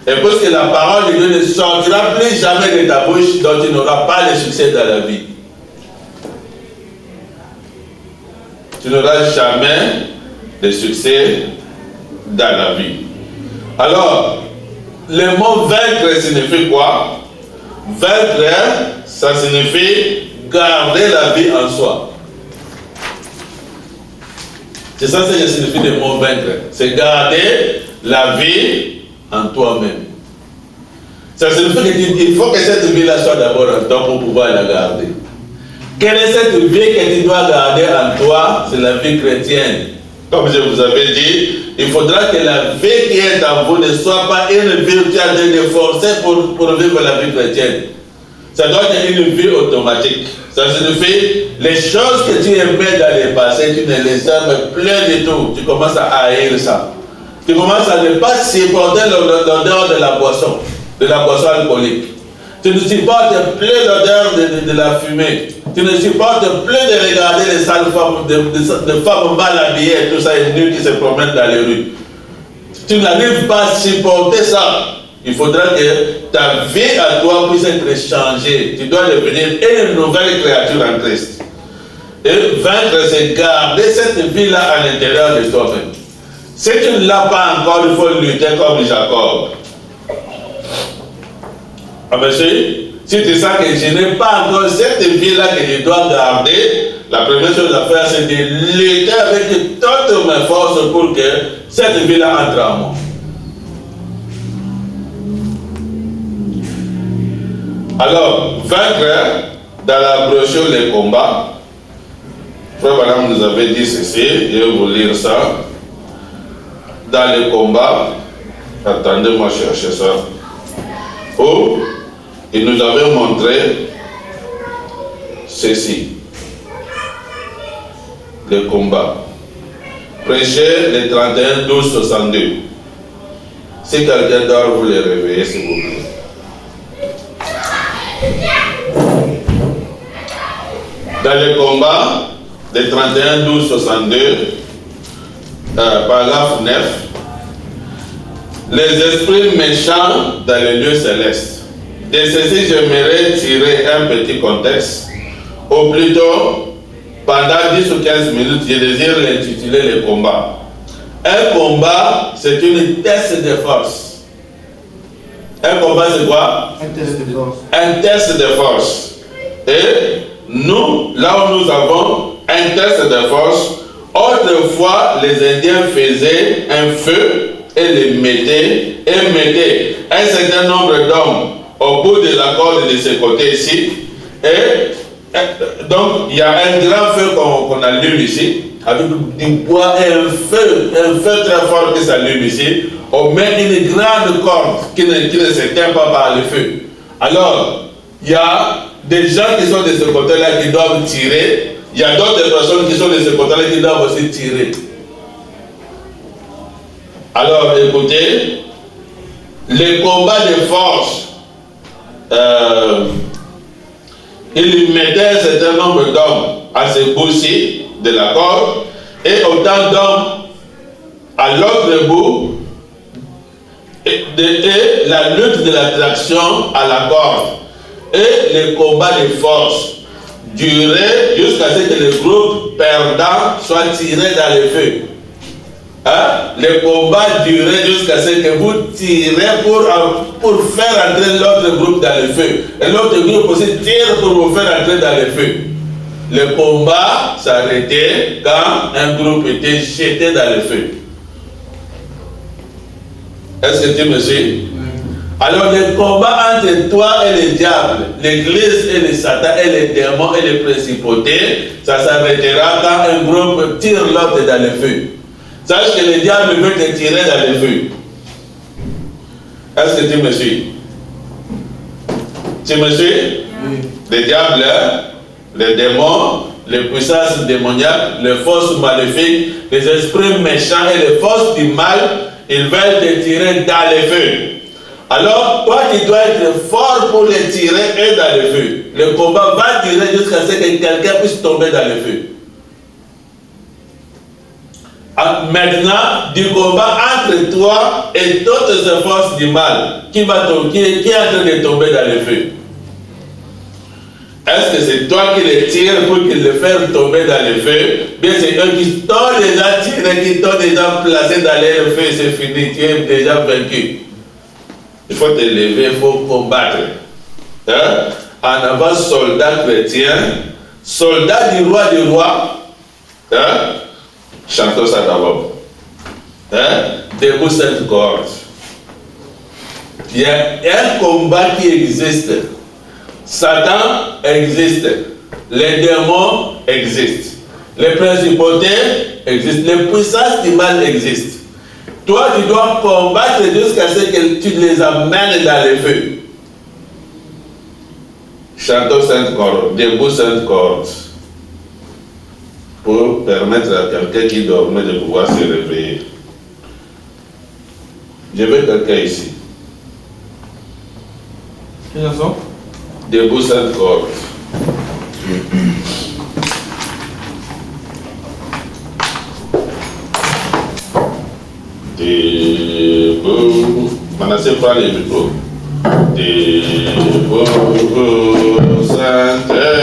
Et puisque la parole de Dieu ne sortira plus jamais de ta bouche, donc tu n'auras pas de succès dans la vie. Tu n'auras jamais de succès dans la vie. Alors, le mot vaincre signifie quoi? Vaincre, ça signifie garder la vie en soi. C'est ça ce que signifie le mot vaincre. C'est garder la vie en toi-même. Ça signifie qu'il faut que cette vie-là soit d'abord en toi pour pouvoir la garder. Quelle est cette vie que tu dois garder en toi? C'est la vie chrétienne. Comme je vous avais dit, il faudra que la vie qui est en vous ne soit pas une vie où tu as de forcer pour vivre la vie chrétienne. Ça doit être une vie automatique. Ça signifie les choses que tu aimais dans le passé, tu ne les aimes plus du tout. Tu commences à haïr ça. Tu commences à ne pas supporter l'odeur de la boisson alcoolique. Tu ne supportes plus l'odeur de la fumée. Tu ne supportes plus de regarder les sales femmes, de femmes mal habillées et tout ça, et nues qui se promènent dans les rues. Tu n'arrives pas à supporter ça. Il faudra que ta vie à toi puisse être changée. Tu dois devenir une nouvelle créature en Christ. Et vaincre, c'est garder cette vie-là à l'intérieur de toi-même. Si tu ne l'as pas encore, il faut lutter comme Jacob. Ah monsieur, si tu sens que je n'ai pas encore cette vie-là que je dois garder, la première chose à faire, c'est de lutter avec toutes mes forces pour que cette vie-là entre en moi. Alors, vaincre, dans la brochure Les Combats, Frère Madame nous avait dit ceci, je vais vous lire ça. Dans les combats, attendez-moi chercher ça, où il nous avait montré ceci. Le combat. Prêchez le 31, 12, 62. Si quelqu'un dort, vous les réveillez, s'il vous plaît. Dans le combat, le 31, 12, 62, paragraphe 9, les esprits méchants dans les lieux célestes. De ceci, j'aimerais tirer un petit contexte, ou plutôt, pendant 10 ou 15 minutes, je désire l'intituler le combat. Un combat, c'est une test de force. Un combat, c'est quoi? Un test de force. Un test de force. Et nous, là où nous avons un test de force, autrefois, les Indiens faisaient un feu et les mettaient un certain nombre d'hommes au bout de la corde de ce côté ici. Et donc, il y a un grand feu qu'on allume ici, avec du bois et un feu très fort qui s'allume ici. On met une grande corde qui ne s'éteint pas par le feu. Alors, il y a des gens qui sont de ce côté-là qui doivent tirer. Il y a d'autres personnes qui sont de ce côté-là qui doivent aussi tirer. Alors, écoutez, les combats de force, il mettait un certain nombre d'hommes à ce bout-ci de la corde et autant d'hommes à l'autre bout et la lutte de l'attraction à la corde et les combats de force durait jusqu'à ce que le groupe perdant soit tiré dans le feu. Hein? Le combat durait jusqu'à ce que vous tirez pour faire entrer l'autre groupe dans le feu. Et l'autre groupe aussi tire pour vous faire entrer dans le feu. Le combat s'arrêtait quand un groupe était jeté dans le feu. Est-ce que tu me suis? Alors le combat entre toi et le diable, l'église et le Satan et les démons et les principautés, ça s'arrêtera quand un groupe tire l'autre dans le feu. Sache que le diable veut te tirer dans le feu. Est-ce que tu me suis? Tu me suis? Oui. Le diable, les démons, les puissances démoniaques, les forces maléfiques, les esprits méchants et les forces du mal, ils veulent te tirer dans le feu. Alors, toi, tu dois être fort pour les tirer et dans le feu. Le combat va durer jusqu'à ce que quelqu'un puisse tomber dans le feu. Maintenant, du combat entre toi et toutes ces forces du mal qui est en train de tomber dans le feu. Est-ce que c'est toi qui les tires pour qu'ils les fassent tomber dans le feu? Bien, c'est eux qui t'ont déjà tiré, qui t'ont déjà placé dans le feu, c'est fini, tu es déjà vaincu. Il faut te lever, il faut combattre. Hein? En avant, soldat chrétien, soldat du roi. Hein? Chantons ça d'abord. Hein? Debout cette corde. Il y a un combat qui existe. Satan existe. Les démons existent. Les principautés existent. Les puissances du mal existent. Toi, tu dois combattre jusqu'à ce que tu les amènes dans le feu. Chantons cette corde. Debout cette corde. Pour permettre à quelqu'un qui dormait de pouvoir se réveiller. Je veux quelqu'un ici. Quelle chanson? Debout cette corde. Debout. Manassé, prends les micros. Debout cette corde.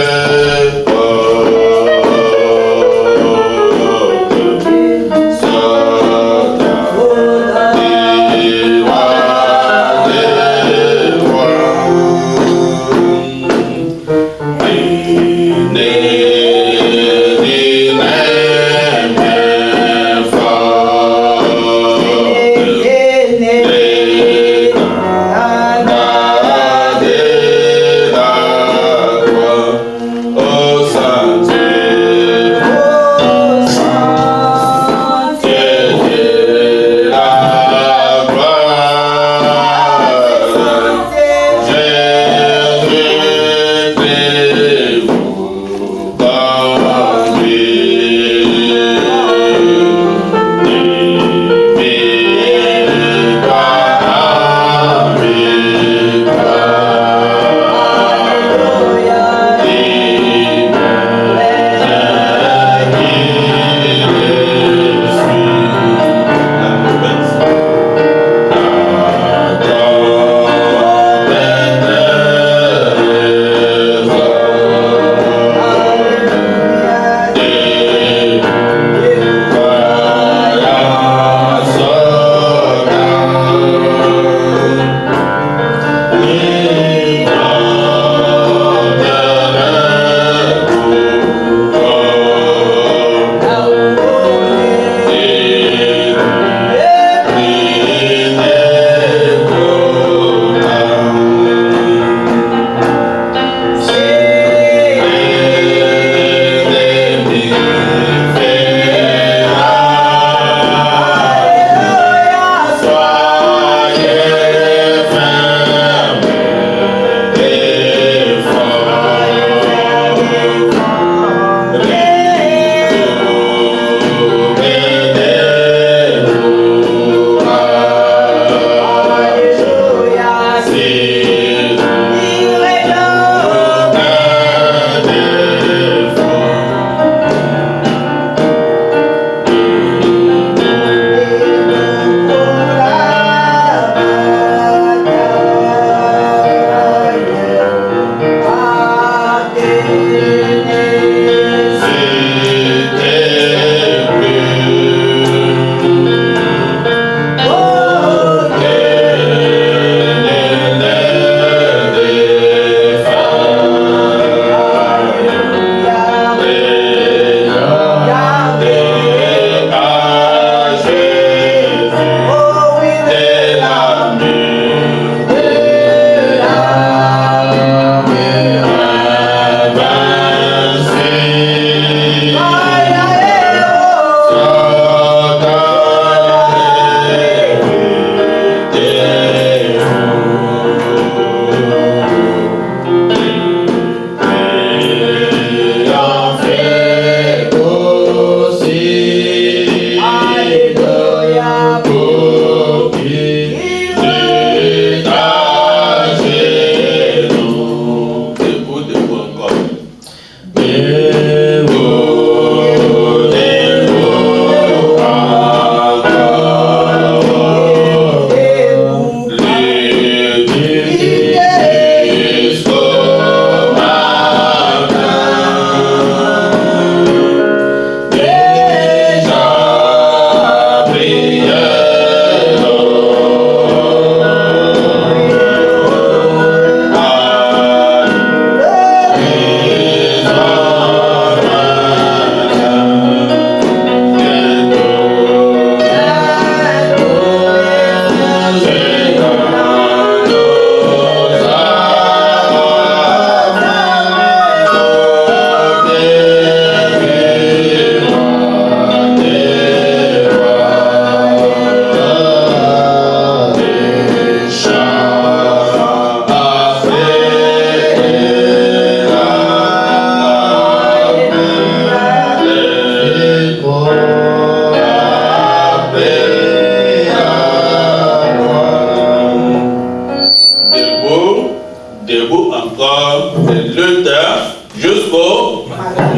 debout encore de 8 heures jusqu'au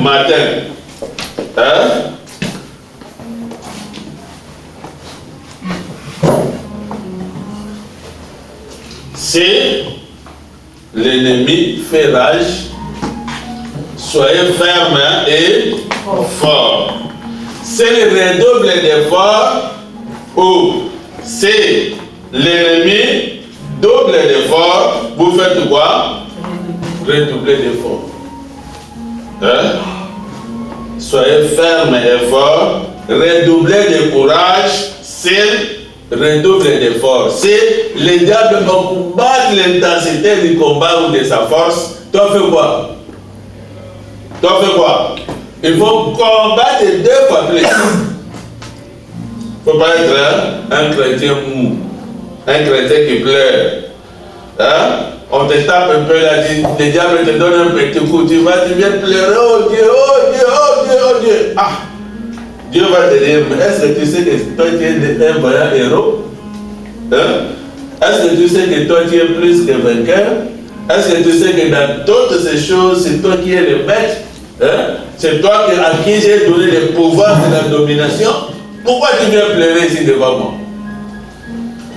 matin. Hein? Si l'ennemi fait rage, soyez fermes et forts. C'est le redouble d'efforts ou c'est l'ennemi double d'efforts, vous faites quoi? Redoubler d'efforts. Hein? Soyez fermes et forts, redoublez de courage, c'est redouble d'efforts. Si le diable va combattre l'intensité du combat ou de sa force, toi fais quoi? Toi fais quoi? Il faut combattre 2 fois plus. Il ne faut pas être un chrétien mou, un chrétien qui pleure. Hein? On te tape un peu là, le diable te donne un petit coup, tu viens pleurer, oh Dieu, oh Dieu, oh Dieu, oh Dieu. Ah! Dieu va te dire, est-ce que tu sais que toi tu es un vaillant héros? Hein? Est-ce que tu sais que toi tu es plus que vainqueur? Est-ce que tu sais que dans toutes ces choses, c'est toi qui es le maître? Hein? C'est toi à qui j'ai donné le pouvoir de la domination? Pourquoi tu viens pleurer ici devant moi?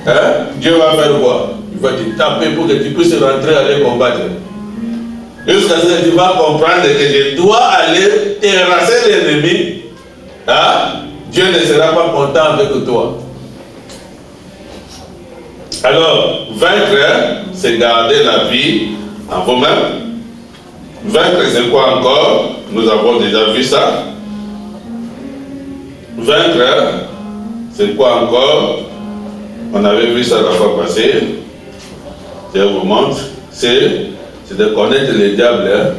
Hein? Dieu va faire quoi? Il va te taper pour que tu puisses rentrer aller combattre. Jusqu'à ce que tu vas comprendre que je dois aller terrasser l'ennemi. Hein? Dieu ne sera pas content avec toi. Alors, vaincre, c'est garder la vie en vous-même. Vaincre, c'est quoi encore? Nous avons déjà vu ça. Vaincre, c'est quoi encore? On avait vu ça la fois passée. Je vous montre. C'est de connaître le diable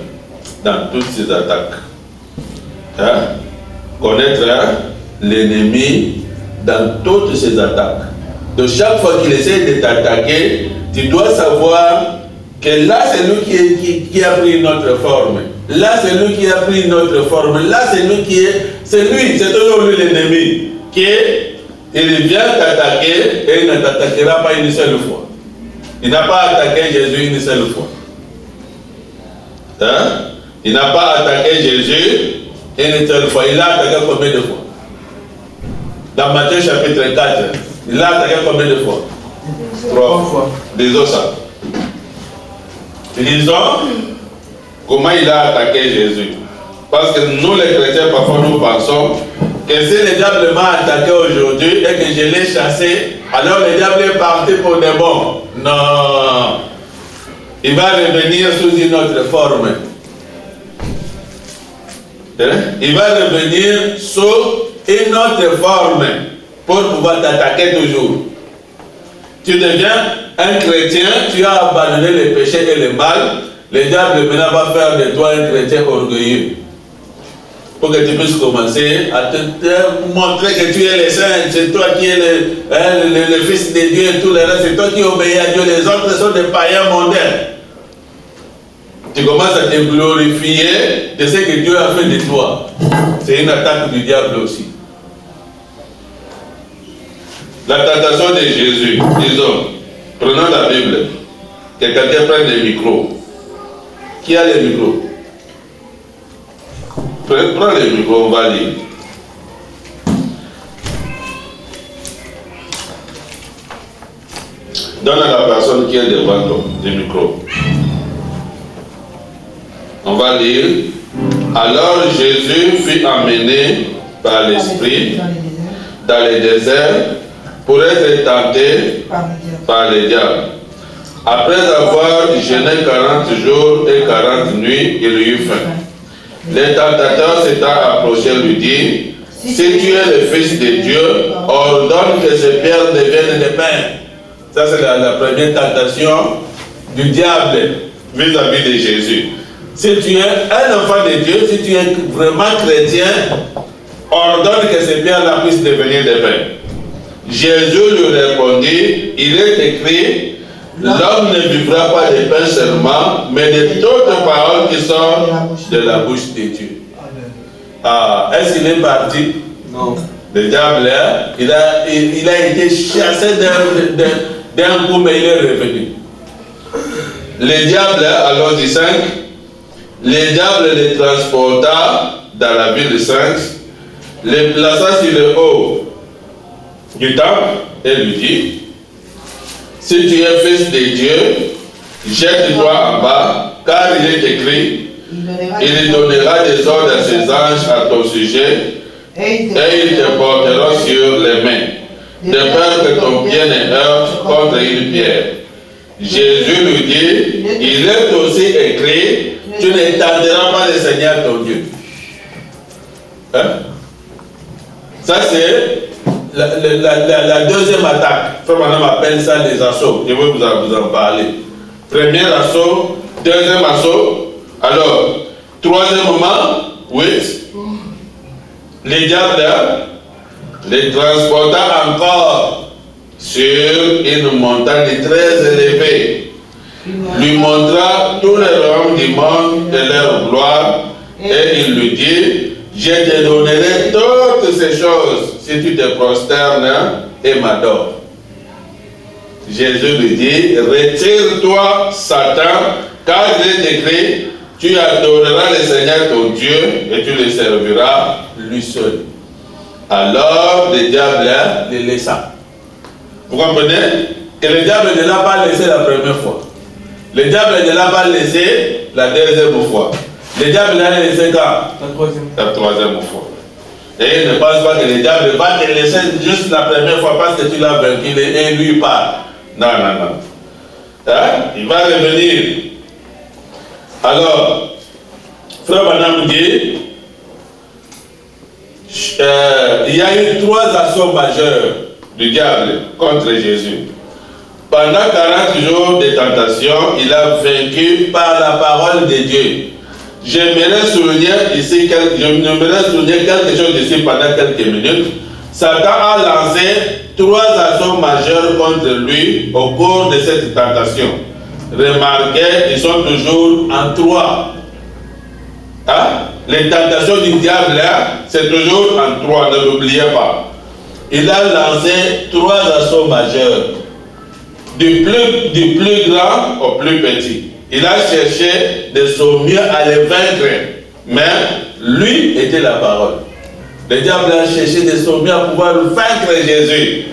dans toutes ses attaques. Hein? Connaître l'ennemi dans toutes ses attaques. De chaque fois qu'il essaie de t'attaquer, tu dois savoir que là c'est lui qui a pris notre forme. Là c'est lui qui a pris notre forme. Là c'est lui c'est toujours lui l'ennemi. Il vient t'attaquer et il ne t'attaquera pas une seule fois. Il n'a pas attaqué Jésus une seule fois. Hein? Il n'a pas attaqué Jésus une seule fois. Il l'a attaqué combien de fois? Dans Matthieu chapitre 4, il l'a attaqué combien de fois? 3 fois. Disons ça. Disons comment il a attaqué Jésus. Parce que nous les chrétiens, parfois nous pensons que si le diable m'a attaqué aujourd'hui et que je l'ai chassé, alors le diable est parti pour de bon. Non. Il va revenir sous une autre forme. Il va revenir sous une autre forme pour pouvoir t'attaquer toujours. Tu deviens un chrétien, tu as abandonné le péché et le mal, le diable maintenant va faire de toi un chrétien orgueilleux. Pour que tu puisses commencer à te montrer que tu es le saint, c'est toi qui es le fils de Dieu et tout le reste, c'est toi qui obéis à Dieu, les autres sont des païens mondains. Tu commences à te glorifier de ce que Dieu a fait de toi. C'est une attaque du diable aussi. La tentation de Jésus, disons, prenons la Bible, que quelqu'un prenne le micro. Qui a le micro? Prends le micro, on va lire. Donne à la personne qui est devant toi le micro. On va lire. Alors Jésus fut emmené par l'Esprit dans le désert pour être tenté par le diable. Après avoir jeûné 40 jours et 40 nuits, il eut faim. Le tentateur s'étant approché lui dit, si tu es le Fils de Dieu, ordonne que ces pierres deviennent des pains. Ça c'est la première tentation du diable vis-à-vis de Jésus. Si tu es un enfant de Dieu, si tu es vraiment chrétien, ordonne que ces pierres-là puissent devenir des pains. Jésus lui répondit, il est écrit, l'homme ne vivra pas de pain seulement, mais de toutes paroles qui sortent de la bouche de Dieu. Ah, est-ce qu'il est parti? Non. Le diable, il a été chassé d'un coup, mais il est revenu. Le diable, alors du 5, le diable les transporta dans la ville sainte, les plaça sur le haut du temple et lui dit, si tu es fils de Dieu, jette-toi en bas, car il est écrit, il donnera des ordres à ses anges à ton sujet, et ils te porteront sur les mains, de peur que ton pied ne heurte contre une pierre. Jésus lui dit, il est aussi écrit, tu ne tenteras pas le Seigneur ton Dieu. Hein? Ça c'est la deuxième attaque. Frère Madame appelle ça les assauts. Je vais vous en parler. Premier assaut, deuxième assaut. Alors, troisième moment, 8. Les diables les transporta encore sur une montagne très élevée. Lui montra tous les royaumes du monde et leur gloire. Et il lui dit, je te donnerai toutes ces choses si tu te prosternes et m'adores. Jésus lui dit, retire-toi, Satan, car il est écrit, tu adoreras le Seigneur ton Dieu et tu le serviras lui seul. Alors le diable le laissa. Vous comprenez que le diable ne l'a pas laissé la première fois. Le diable ne l'a pas laissé la deuxième fois. Le diable l'a laissé quand? La troisième fois. Et il ne pense pas que le diable va te laisser juste la première fois parce que tu l'as vaincu et lui part. Non. Hein? Il va revenir. Alors, frère Branham dit, il y a eu 3 assauts majeurs du diable contre Jésus. Pendant 40 jours de tentation, il a vaincu par la parole de Dieu. J'aimerais souligner quelque chose ici pendant quelques minutes. Satan a lancé 3 assauts majeurs contre lui au cours de cette tentation. Remarquez, ils sont toujours en 3. Hein? Les tentations du diable, c'est toujours en 3, ne l'oubliez pas. Il a lancé 3 assauts majeurs. Du plus grand au plus petit. Il a cherché de son mieux à les vaincre. Mais lui était la parole. Le diable a cherché de son mieux à pouvoir vaincre Jésus.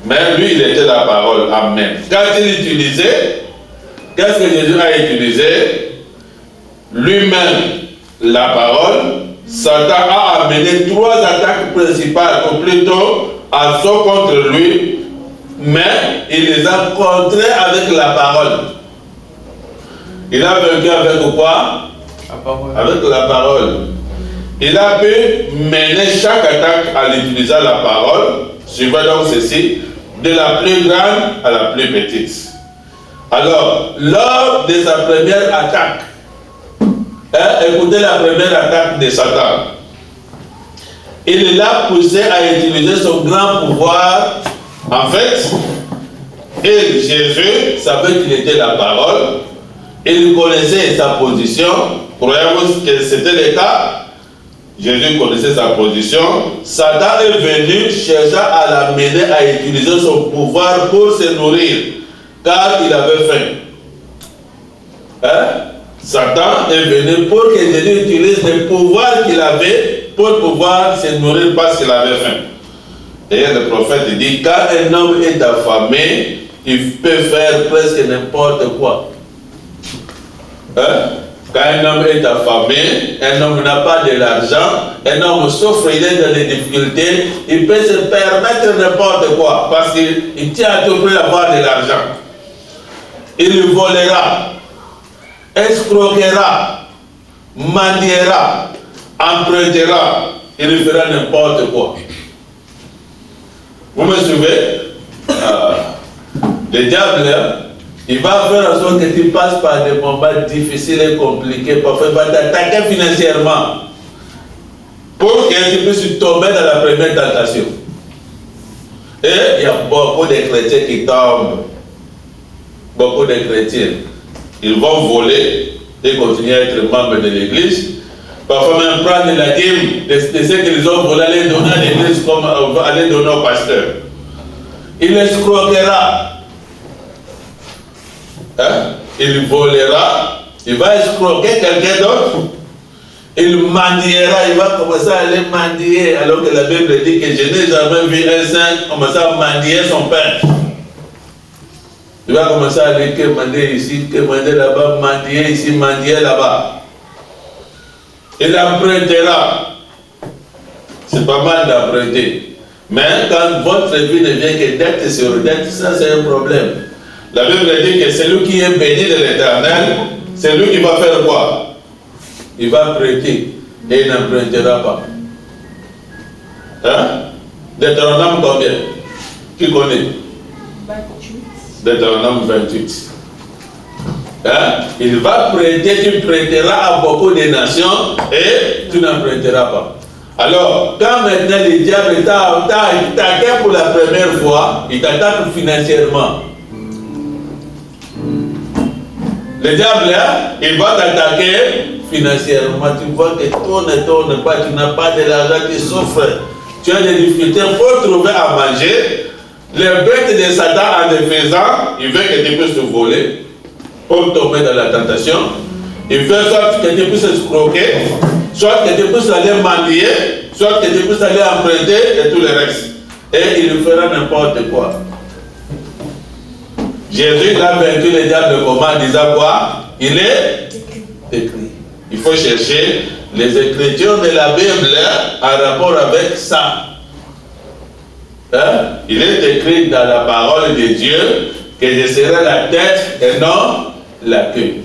Mais lui, il était la parole. Amen. Quand il utilisait, qu'est-ce que Jésus a utilisé? Lui-même, la parole. Satan a amené 3 attaques principales, ou plutôt assauts contre lui. Mais il les a contrés avec la parole. Il a vaincu avec quoi? Avec la parole. Il a pu mener chaque attaque en utilisant la parole. Suivez donc ceci, de la plus grande à la plus petite. Alors, lors de sa première attaque, écoutez la première attaque de Satan. Il l'a poussé à utiliser son grand pouvoir. En fait, Jésus savait qu'il était la parole, il connaissait sa position. Croyez-vous que c'était le cas? Jésus connaissait sa position. Satan est venu chercher à l'amener à utiliser son pouvoir pour se nourrir, car il avait faim. Hein? Satan est venu pour que Jésus utilise le pouvoir qu'il avait pour pouvoir se nourrir parce qu'il avait faim. Et le prophète dit, quand un homme est affamé, il peut faire presque n'importe quoi. Hein? Quand un homme est affamé, un homme n'a pas de l'argent, un homme souffre, il est dans des difficultés, il peut se permettre n'importe quoi, parce qu'il tient à tout prix d'avoir de l'argent. Il volera, escroquera, mendiera, empruntera, il fera n'importe quoi. Vous me suivez? Le diable, il va faire en sorte que tu passes par des moments difficiles et compliqués. Parfois, il va t'attaquer financièrement pour que tu puisses tomber dans la première tentation. Et il y a beaucoup de chrétiens qui tombent. Beaucoup de chrétiens. Ils vont voler et continuer à être membres de l'église. Parfois même prendre la dîme de ce qu'ils ont volé, aller donner à l'église comme aller donner au pasteur. Il escroquera. Hein? il volera, il va escroquer quelqu'un d'autre, il mendiera, il va commencer à aller mendier, alors que la Bible dit que je n'ai jamais vu un saint commencer à mendier son père. Il va commencer à dire que mendier ici, que mendier là-bas, mendier ici, mendier là-bas. Il empruntera. C'est pas mal d'emprunter. Mais quand votre vie ne vient que dette sur dette, ça c'est un problème. La Bible dit que celui qui est béni de l'Éternel, c'est lui qui va faire quoi? Il va prêter et il n'empruntera pas. Hein? Deutéronome combien? Qui connaît? 28. Deutéronome 28. Hein? Il va prêter, tu prêteras à beaucoup de nations et tu n'emprunteras pas. Alors, quand maintenant le diable t'attaque pour la première fois, il t'attaque financièrement. Le diable, là, il va t'attaquer financièrement. Tu vois que tourne pas, tu n'as pas de l'argent, tu souffres. Tu as des difficultés pour trouver à manger. Le but de Satan en le faisant, il veut que tu puisses te voler pour tomber dans la tentation. Il veut soit que tu puisses escroquer, soit que tu puisses aller mendier, soit que tu puisses aller emprunter et tout le reste. Et il fera n'importe quoi. Jésus a vaincu le diable comment en disant quoi? Il est écrit. Il faut chercher les écritures de la Bible en rapport avec ça. Hein? Il est écrit dans la parole de Dieu que je serai la tête et non la queue.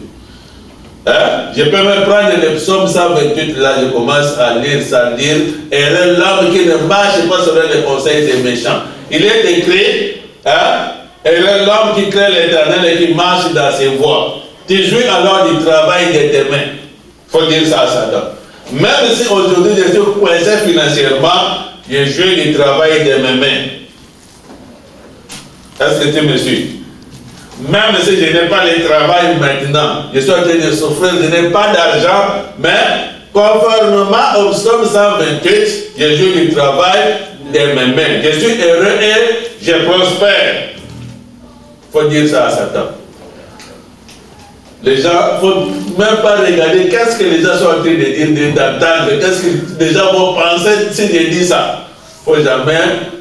Hein? Je peux même prendre le psaume 128, là je commence à lire sans dire, et l'homme qui ne marche pas selon les conseils des méchants. Il est écrit, hein? Et l'homme qui crée l'Éternel et qui marche dans ses voies. Tu jouis alors du travail de tes mains. Il faut dire ça à Satan. Même si aujourd'hui je suis coincé financièrement, je joue du travail de mes mains. Est-ce que tu me suis? Même si je n'ai pas le travail maintenant, je suis en train de souffrir, je n'ai pas d'argent, mais conformément au psaume 128, je joue du travail de mes mains. Je suis heureux et je prospère. Il faut dire ça à Satan. Les gens ne faut même pas regarder qu'est-ce que les gens sont en train de dire, d'entendre, qu'est-ce que les gens vont penser si je dis ça. Il ne faut jamais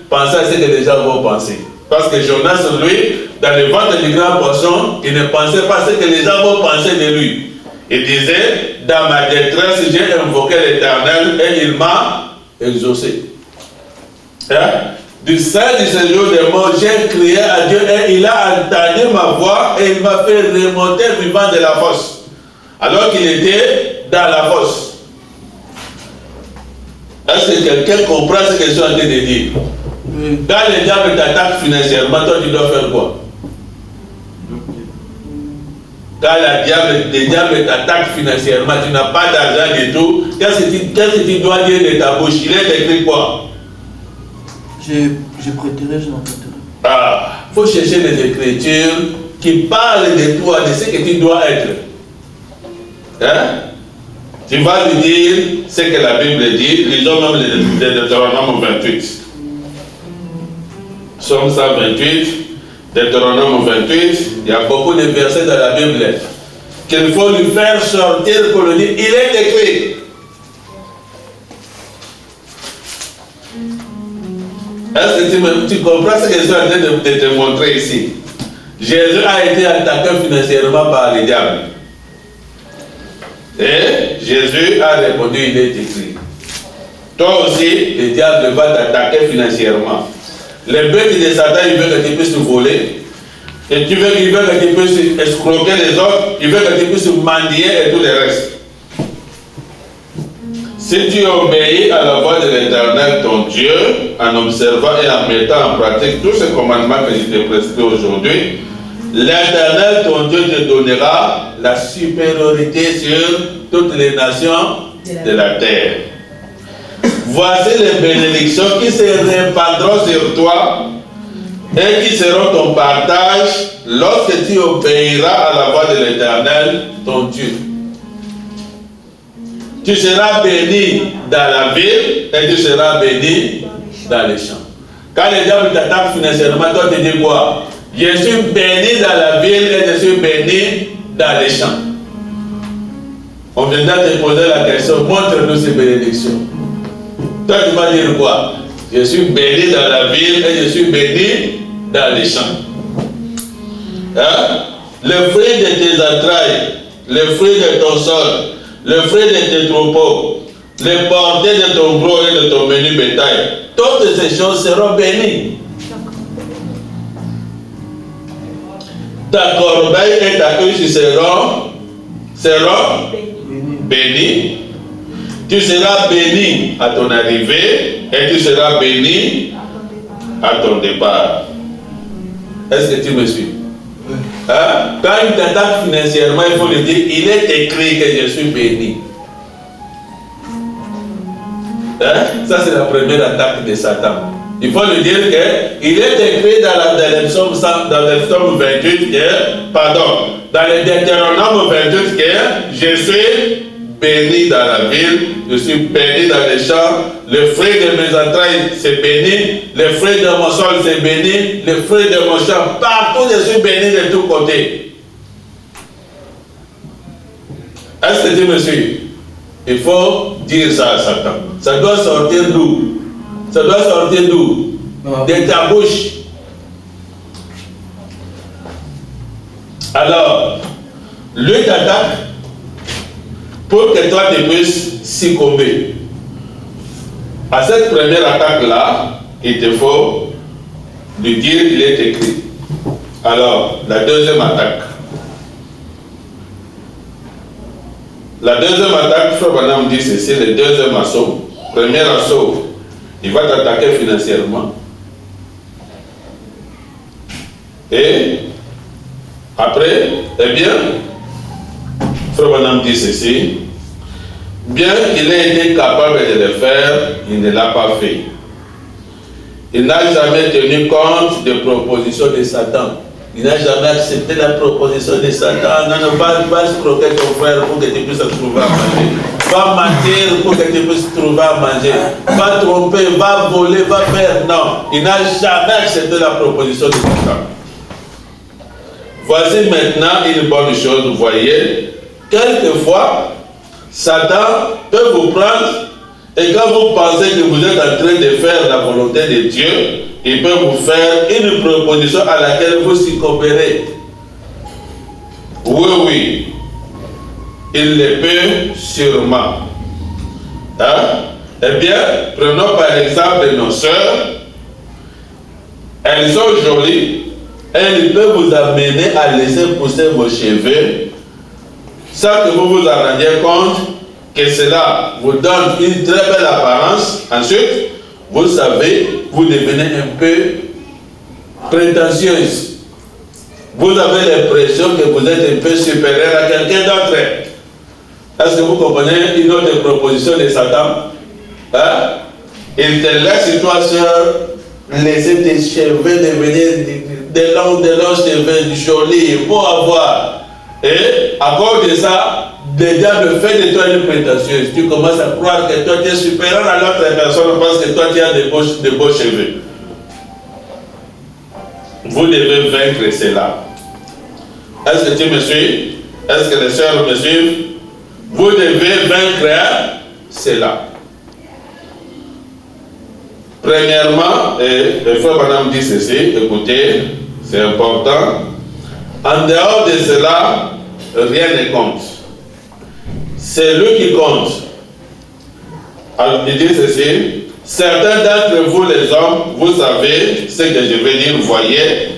penser à ce que les gens vont penser. Parce que Jonas, lui, dans le ventre du grand poisson, il ne pensait pas à ce que les gens vont penser de lui. Il disait, dans ma détresse, j'ai invoqué l'Éternel et il m'a exaucé. Hein? Du sein du séjour des morts, j'ai crié à Dieu et il a entendu ma voix et il m'a fait remonter vivant de la fosse. Alors qu'il était dans la fosse. Est-ce que quelqu'un comprend ce que je suis en train de dire? Quand le diable t'attaque financièrement, toi tu dois faire quoi? Quand le diable t'attaque financièrement, tu n'as pas d'argent du tout, qu'est-ce que tu dois dire de ta bouche? Il est écrit quoi? Je prêterai, je n'emprunterai. Ah, il faut chercher les écritures qui parlent de toi, de ce que tu dois être. Hein? Tu vas lui dire ce que la Bible dit, lisons même le Deutéronome 28. Psaume 128, Deutéronome 28, il y a beaucoup de versets dans la Bible qu'il faut lui faire sortir pour lui dire, il est écrit. Est-ce que tu comprends ce que je suis en train de te montrer ici? Jésus a été attaqué financièrement par le diable. Et Jésus a répondu, il est écrit. Toi aussi, le diable va t'attaquer financièrement. Le but de Satan, il veut que tu puisses voler. Et il veut que tu puisses escroquer les autres. Il veut que tu puisses mendier et tout le reste. Si tu obéis à la voix de l'Éternel, ton Dieu, en observant et en mettant en pratique tous ces commandements que je t'ai prescrits aujourd'hui, l'Éternel, ton Dieu, te donnera la supériorité sur toutes les nations de la terre. Voici les bénédictions qui se répandront sur toi et qui seront ton partage lorsque tu obéiras à la voix de l'Éternel, ton Dieu. Tu seras béni dans la ville et tu seras béni dans les champs. Quand les diables t'attaquent financièrement, toi tu dis quoi? Je suis béni dans la ville et je suis béni dans les champs. On viendra te poser la question, montre-nous ces bénédictions. Toi, tu vas dire quoi? Je suis béni dans la ville et je suis béni dans les champs. Hein? Le fruit de tes entrailles, le fruit de ton sol, le fruit de tes troupeaux, les portées de ton gros et de ton menu bétail, toutes ces choses seront bénies. Ta corbeille et ta huche seront bénis. Tu seras béni à ton arrivée et tu seras béni à ton départ. Est-ce que tu me suis? Hein? Quand il t'attaque financièrement, il faut lui dire, il est écrit que je suis béni. Hein? Ça, c'est la première attaque de Satan. Il faut lui dire qu'il est écrit dans le psaume 28 dans le Deutéronome 28 que je suis béni dans la ville, je suis béni dans les champs, le fruit de mes entrailles c'est béni, le fruit de mon sol c'est béni, le fruit de mon champ, partout je suis béni de tous côtés. Est-ce que tu me suis? Il faut dire ça à Satan. Ça doit sortir d'où? Ça doit sortir d'où? De ta bouche. Alors, lui t'attaque pour que toi tu puisses succomber. À cette première attaque-là, il te faut lui dire qu'il est écrit. Alors, la deuxième attaque. La deuxième attaque, Frère Branham dit ceci, le deuxième assaut. Premier assaut, il va t'attaquer financièrement. Et après, eh bien, Frère Branham dit ceci, bien qu'il ait été capable de le faire, il ne l'a pas fait. Il n'a jamais tenu compte des propositions de Satan. Il n'a jamais accepté la proposition de Satan. Non, va escroquer ton frère pour que tu puisses trouver à manger. Va mentir pour que tu puisses trouver à manger. Va tromper, va voler, va faire. Non, il n'a jamais accepté la proposition de Satan. Voici maintenant une bonne chose, vous voyez. Quelquefois, Satan peut vous prendre et quand vous pensez que vous êtes en train de faire la volonté de Dieu, il peut vous faire une proposition à laquelle vous succomberez. Oui, il le peut sûrement. Hein? Eh bien, prenons par exemple nos sœurs. Elles sont jolies. Elles peuvent vous amener à laisser pousser vos cheveux sans que vous vous en rendiez compte que cela vous donne une très belle apparence. Ensuite, vous savez, vous devenez un peu prétentieuse. Vous avez l'impression que vous êtes un peu supérieur à quelqu'un d'autre. Est-ce que vous comprenez une autre proposition de Satan? Hein? Il te laisse, toi, sœur, laisser tes cheveux devenir de longs cheveux jolis, beaux à voir. Et à cause de ça, le diable fait de toi une prétentieuse. Tu commences à croire que toi tu es supérieur à l'autre personne parce que toi tu as de beaux cheveux. Vous devez vaincre cela. Est-ce que tu me suis? Est-ce que les sœurs me suivent? Vous devez vaincre cela. Premièrement, et le frère Branham dit ceci, écoutez, c'est important. En dehors de cela, rien ne compte. C'est lui qui compte. Alors, il dit ceci, certains d'entre vous les hommes, vous savez ce que je vais dire, vous voyez,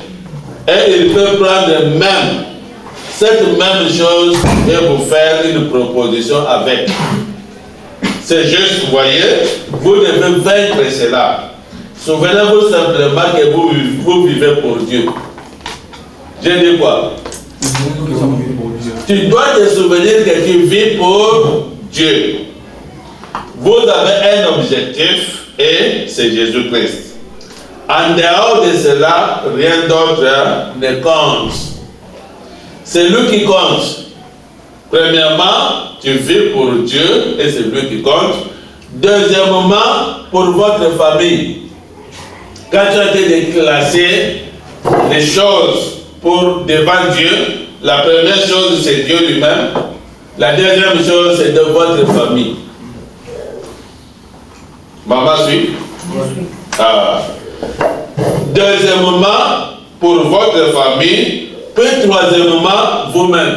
et il peut prendre même cette même chose et vous faire une proposition avec. C'est juste, vous voyez, vous devez vaincre cela. Souvenez-vous simplement que vous vivez pour Dieu. J'ai dit quoi? Tu dois te souvenir que tu vis pour Dieu. Vous avez un objectif et c'est Jésus-Christ. En dehors de cela, rien d'autre ne compte. C'est lui qui compte. Premièrement, tu vis pour Dieu et c'est lui qui compte. Deuxièmement, pour votre famille. Quand tu as été déclassé les choses pour devant Dieu, la première chose, c'est Dieu lui-même. La deuxième chose, c'est de votre famille. Maman suit? Ah. Deuxièmement, pour votre famille, puis troisièmement, vous-même.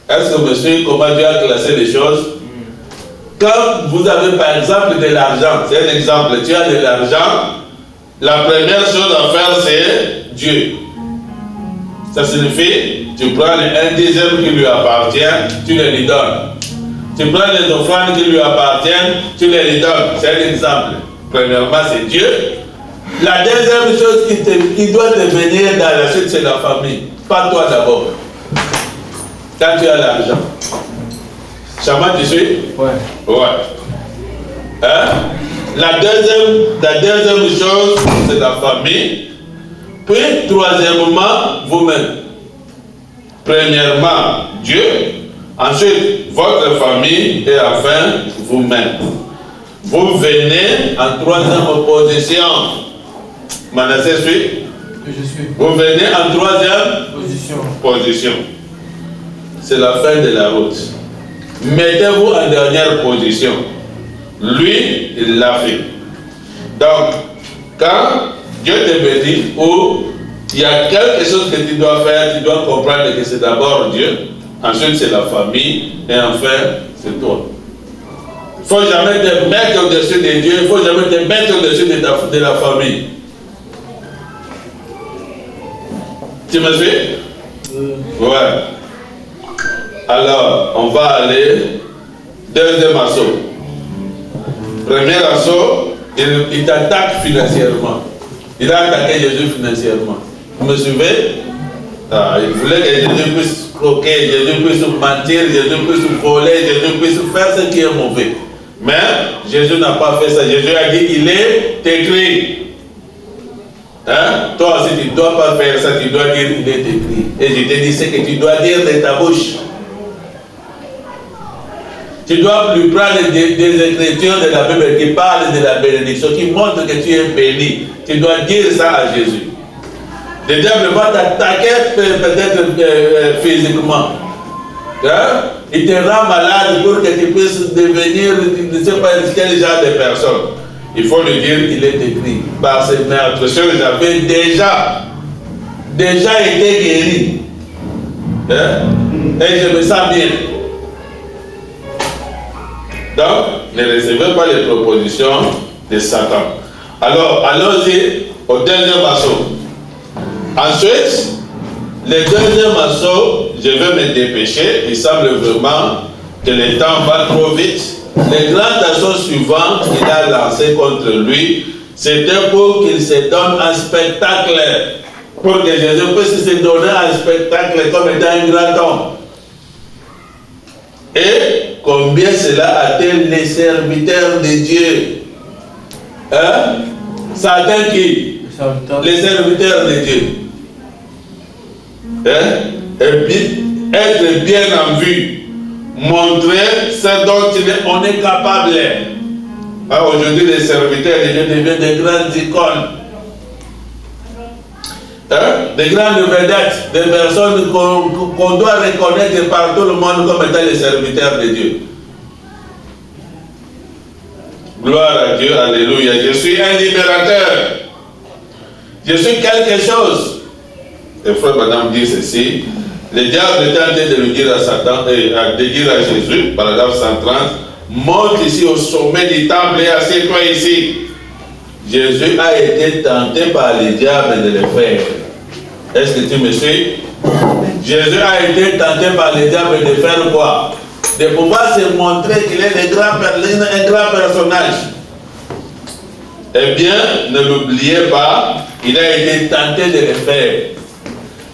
Est-ce que monsieur, comment Dieu a classé les choses? Quand vous avez par exemple de l'argent, c'est un exemple, tu as de l'argent, la première chose à faire c'est Dieu. Ça signifie, tu prends un dixième qui lui appartient, tu le lui donnes. Tu prends les offrandes qui lui appartiennent, tu les lui donnes. C'est un exemple. Premièrement, c'est Dieu. La deuxième chose qui doit te venir dans la suite, c'est la famille. Pas toi d'abord. Quand tu as l'argent. Chama, tu suis? Ouais. Ouais. Hein? La deuxième chose, c'est la famille. Puis, troisièmement, vous-même. Premièrement, Dieu. Ensuite, votre famille. Et enfin, vous-même. Vous venez en troisième position. Manassé suit? Je suis. Vous venez en troisième position. C'est la fin de la route. Mettez-vous en dernière position. Lui, il l'a fait. Donc, quand Dieu te bénit ou il y a quelque chose que tu dois faire, tu dois comprendre que c'est d'abord Dieu, ensuite c'est la famille, et enfin c'est toi. Il ne faut jamais te mettre au-dessus de Dieu, il ne faut jamais te mettre au-dessus de la famille. Tu me suis? Ouais. Alors, on va aller. Deuxième assaut. Premier assaut, il t'attaque financièrement. Il a attaqué Jésus financièrement. Vous me suivez? Il voulait que Jésus puisse croquer, Jésus puisse mentir, Jésus puisse voler, Jésus puisse faire ce qui est mauvais. Mais Jésus n'a pas fait ça. Jésus a dit, il est écrit. Hein? Toi aussi, tu ne dois pas faire ça, tu dois dire, il est écrit. Et je te dis ce que tu dois dire de ta bouche. Tu dois lui prendre des écritures de la Bible qui parlent de la bénédiction, qui montrent que tu es béni. Tu dois dire ça à Jésus. Le diable va t'attaquer peut-être physiquement. Hein? Il te rend malade pour que tu puisses devenir, je ne sais pas quel genre de personne. Il faut lui dire qu'il est écrit. Parce que notre soeur, j'avais déjà été guéri. Hein? Et je me sens bien. Donc, ne recevez pas les propositions de Satan. Alors, allons-y au deuxième assaut. Ensuite, le deuxième assaut, je vais me dépêcher. Il semble vraiment que le temps va trop vite. Le grand assaut suivant qu'il a lancé contre lui, c'était pour qu'il se donne un spectacle. Pour que Jésus puisse se donner un spectacle comme étant un grand homme. Et combien cela a-t-il les serviteurs de Dieu? Hein? Ça atteint qui? Les serviteurs de Dieu. Hein? Et puis, être bien en vue. Montrer ce dont on est capable. Hein? Aujourd'hui, les serviteurs de Dieu deviennent des grandes icônes. Hein? Des grandes vedettes, des personnes qu'on doit reconnaître par tout le monde comme étant les serviteurs de Dieu. Gloire à Dieu, alléluia. Je suis un libérateur. Je suis quelque chose. Et frère madame dit ceci. Le diable est en train de lui dire à Satan, de dire à Jésus, paragraphe 130, monte ici au sommet du temple et assieds-toi ici. Jésus a été tenté par le diable de le faire. Est-ce que tu me suis? Jésus a été tenté par le diable de faire quoi? De pouvoir se montrer qu'il est un grand personnage. Eh bien, ne l'oubliez pas, il a été tenté de le faire.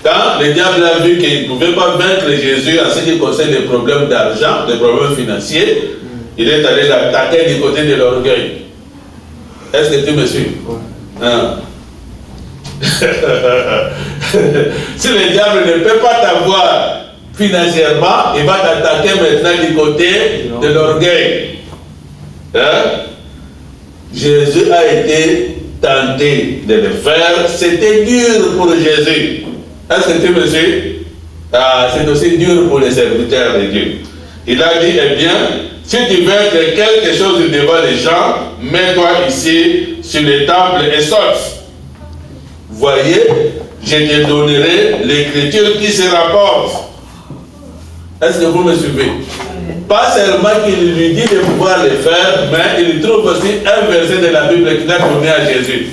Quand le diable a vu qu'il ne pouvait pas vaincre Jésus en ce qui concerne les problèmes d'argent, les problèmes financiers, il est allé l'attaquer du côté de l'orgueil. Est-ce que tu me suis? Hein? Si le diable ne peut pas t'avoir financièrement, il va t'attaquer maintenant du côté de l'orgueil. Hein? Jésus a été tenté de le faire. C'était dur pour Jésus. Est-ce que tu me suis? C'est aussi dur pour les serviteurs de Dieu. Il a dit, eh bien, si tu veux être quelque chose devant les gens, mets-toi ici sur le temple et saute. Voyez, je te donnerai l'écriture qui se rapporte. Est-ce que vous me suivez? Pas seulement qu'il lui dit de pouvoir le faire, mais il trouve aussi un verset de la Bible qu'il a donné à Jésus.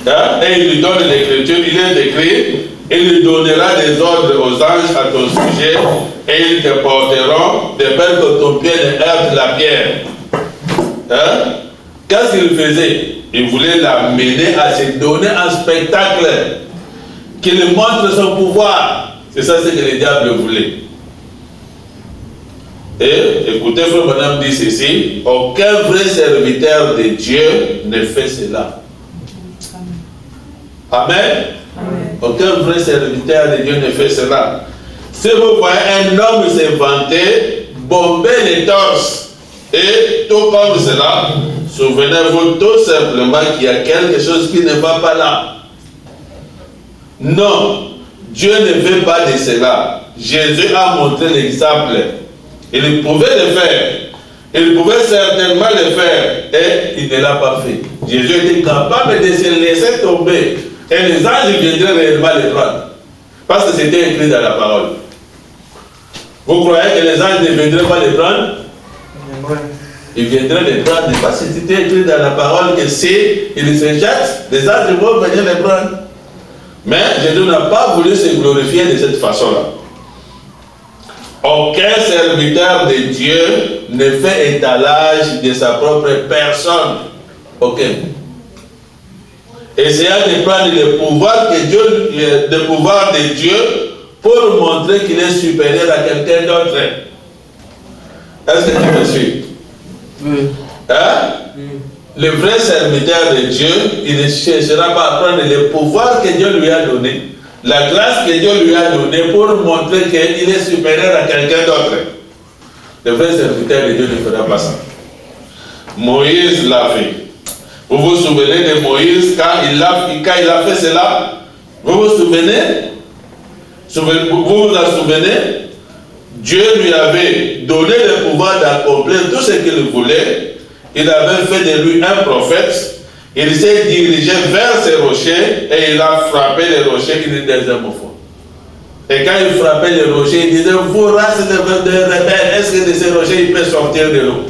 Et il lui donne l'écriture, il est écrit, il lui donnera des ordres aux anges à ton sujet, et ils te porteront de peur que ton pied ne heurte la pierre. Qu'est-ce qu'il faisait? Il voulait l'amener à se donner un spectacle, qu'il montre son pouvoir. C'est ça ce que le diable voulait. Et écoutez, frère Madame dit ceci, aucun vrai serviteur de Dieu ne fait cela. Amen. Amen. Aucun vrai serviteur de Dieu ne fait cela. Si vous voyez un homme se vanter, bomber les torses, et tout comme cela, souvenez-vous tout simplement qu'il y a quelque chose qui ne va pas là. Non, Dieu ne veut pas de cela. Jésus a montré l'exemple. Il pouvait le faire. Il pouvait certainement le faire. Et il ne l'a pas fait. Jésus était capable de se laisser tomber. Et les anges viendraient réellement le prendre. Parce que c'était écrit dans la parole. Vous croyez que les anges ne viendraient pas le prendre? Ils viendraient le prendre parce que c'était écrit dans la parole que si ils se jettent, les anges vont venir le prendre. Mais Jésus n'a pas voulu se glorifier de cette façon-là. Aucun serviteur de Dieu ne fait étalage de sa propre personne. Aucun. Essayant de prendre le pouvoir de Dieu pour montrer qu'il est supérieur à quelqu'un d'autre. Est-ce que tu me suis? Oui. Oui. Le vrai serviteur de Dieu, il ne cherchera pas à prendre le pouvoir que Dieu lui a donné, la grâce que Dieu lui a donnée pour montrer qu'il est supérieur à quelqu'un d'autre. Le vrai serviteur de Dieu ne fera pas ça. Moïse l'a fait. Vous vous souvenez de Moïse quand il a fait cela? Vous vous souvenez? Vous vous en souvenez? Dieu lui avait donné le pouvoir d'accomplir tout ce qu'il voulait. Il avait fait de lui un prophète. Il s'est dirigé vers ces rochers et il a frappé les rochers une deuxième fois. Et quand il frappait les rochers, il disait, vous race de rebelles, est-ce que de ces rochers il peut sortir de l'eau?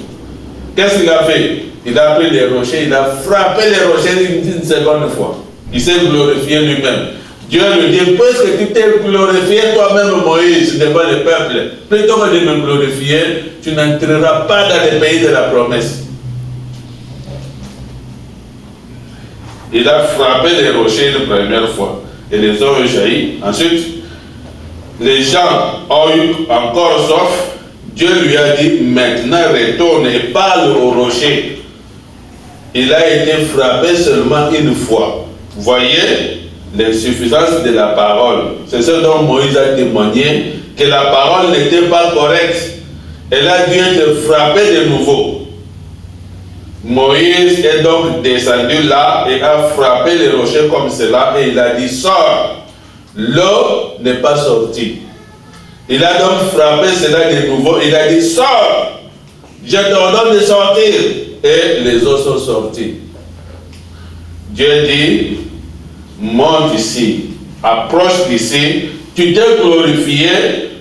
Qu'est-ce qu'il a fait? Il a pris les rochers, il a frappé les rochers une seconde fois. Il s'est glorifié lui-même. Dieu lui dit, puisque tu t'es glorifié toi-même, Moïse, devant le peuple, plutôt que de me glorifier, tu n'entreras pas dans le pays de la promesse. Il a frappé les rochers une première fois et les eaux ont jailli. Ensuite, les gens ont eu encore soif. Dieu lui a dit, maintenant retourne et parle au rocher. Il a été frappé seulement une fois. Voyez l'insuffisance de la parole. C'est ce dont Moïse a témoigné, que la parole n'était pas correcte. Elle a dû être frappée de nouveau. Moïse est donc descendu là et a frappé les rochers comme cela et il a dit, sors. L'eau n'est pas sortie. Il a donc frappé cela de nouveau. Il a dit, sors. Je t'ordonne de sortir. Et les eaux sont sorties. Dieu dit, monte ici, approche d'ici, tu t'es glorifié,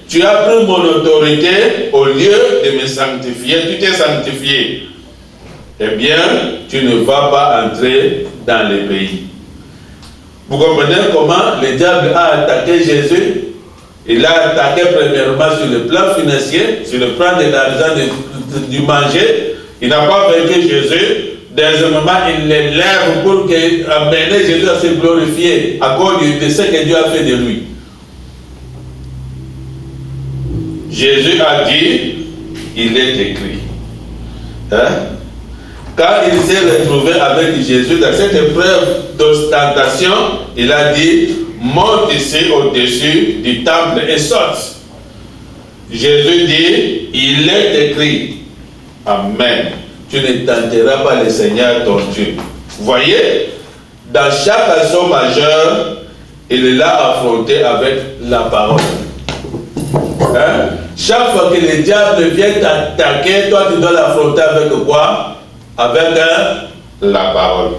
tu as pris mon autorité au lieu de me sanctifier, tu t'es sanctifié. Eh bien, tu ne vas pas entrer dans le pays. Vous comprenez comment le diable a attaqué Jésus? Il a attaqué premièrement sur le plan financier, sur le plan de l'argent du manger. Il n'a pas vaincu Jésus. Dans un moment, il l'élève pour amener Jésus à se glorifier à cause de ce que Dieu a fait de lui. Jésus a dit, il est écrit. Quand il s'est retrouvé avec Jésus dans cette épreuve d'ostentation, il a dit, monte ici au-dessus du temple et saute. Jésus dit, il est écrit. Amen. Tu ne tenteras pas le Seigneur ton Dieu. Vous voyez? dans chaque assaut majeur, il l'a affronté avec la parole. Hein? Chaque fois que le diable vient t'attaquer, toi tu dois l'affronter avec quoi? Avec la parole.